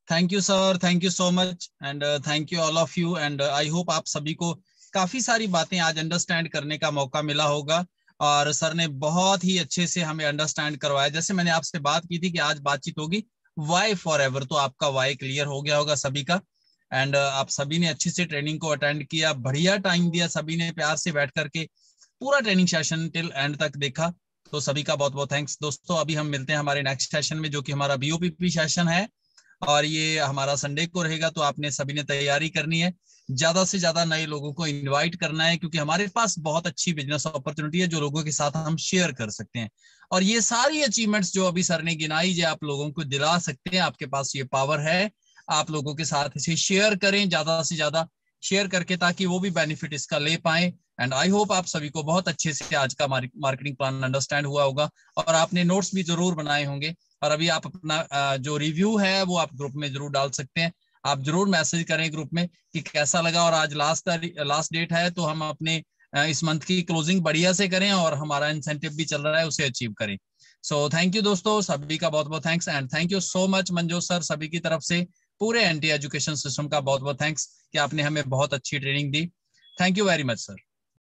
Thank you sir, thank you so much and thank you all of you and I hope आप सभी को काफी सारी बातें आज अंडरस्टैंड करने का मौका मिला होगा। और सर ने बहुत ही अच्छे से हमें अंडरस्टैंड करवाया। जैसे मैंने आपसे बात की थी कि आज बातचीत होगी वाई फॉर एवर, तो आपका वाई क्लियर हो गया होगा सभी का। एंड आप सभी ने अच्छे से ट्रेनिंग को अटेंड किया, बढ़िया टाइम दिया, सभी ने प्यार से बैठ करके पूरा ट्रेनिंग सेशन टिल एंड तक देखा, तो सभी का बहुत बहुत थैंक्स दोस्तों। अभी हम मिलते हैं हमारे नेक्स्ट सेशन में, जो कि हमारा BOPP सेशन है, और ये हमारा संडे को रहेगा। तो आपने सभी ने तैयारी करनी है, ज्यादा से ज्यादा नए लोगों को इनवाइट करना है, क्योंकि हमारे पास बहुत अच्छी बिजनेस अपॉर्चुनिटी है जो लोगों के साथ हम शेयर कर सकते हैं। और ये सारी अचीवमेंट्स जो अभी सर ने गिनाई, जो आप लोगों को दिला सकते हैं, आपके पास ये पावर है, आप लोगों के साथ इसे शेयर करें, ज्यादा से ज्यादा शेयर करके, ताकि वो भी बेनिफिट इसका ले पाए। एंड आई होप आप सभी को बहुत अच्छे से आज का मार्केटिंग प्लान अंडरस्टैंड हुआ होगा, और आपने नोट्स भी जरूर बनाए होंगे। और अभी आप अपना जो रिव्यू है वो आप ग्रुप में जरूर डाल सकते हैं। आप जरूर मैसेज करें ग्रुप में कि कैसा लगा, और आज लास्ट डेट है, तो हम अपने इस मंथ की क्लोजिंग बढ़िया से करें, और हमारा इंसेंटिव भी चल रहा है उसे अचीव करें। सो थैंक यू दोस्तों, सभी का बहुत बहुत thanks. And thank you so much Manjot sir, सभी की तरफ से पूरे NT एजुकेशन सिस्टम का बहुत बहुत थैंक्स कि आपने हमें बहुत अच्छी training the. Thank you very much sir.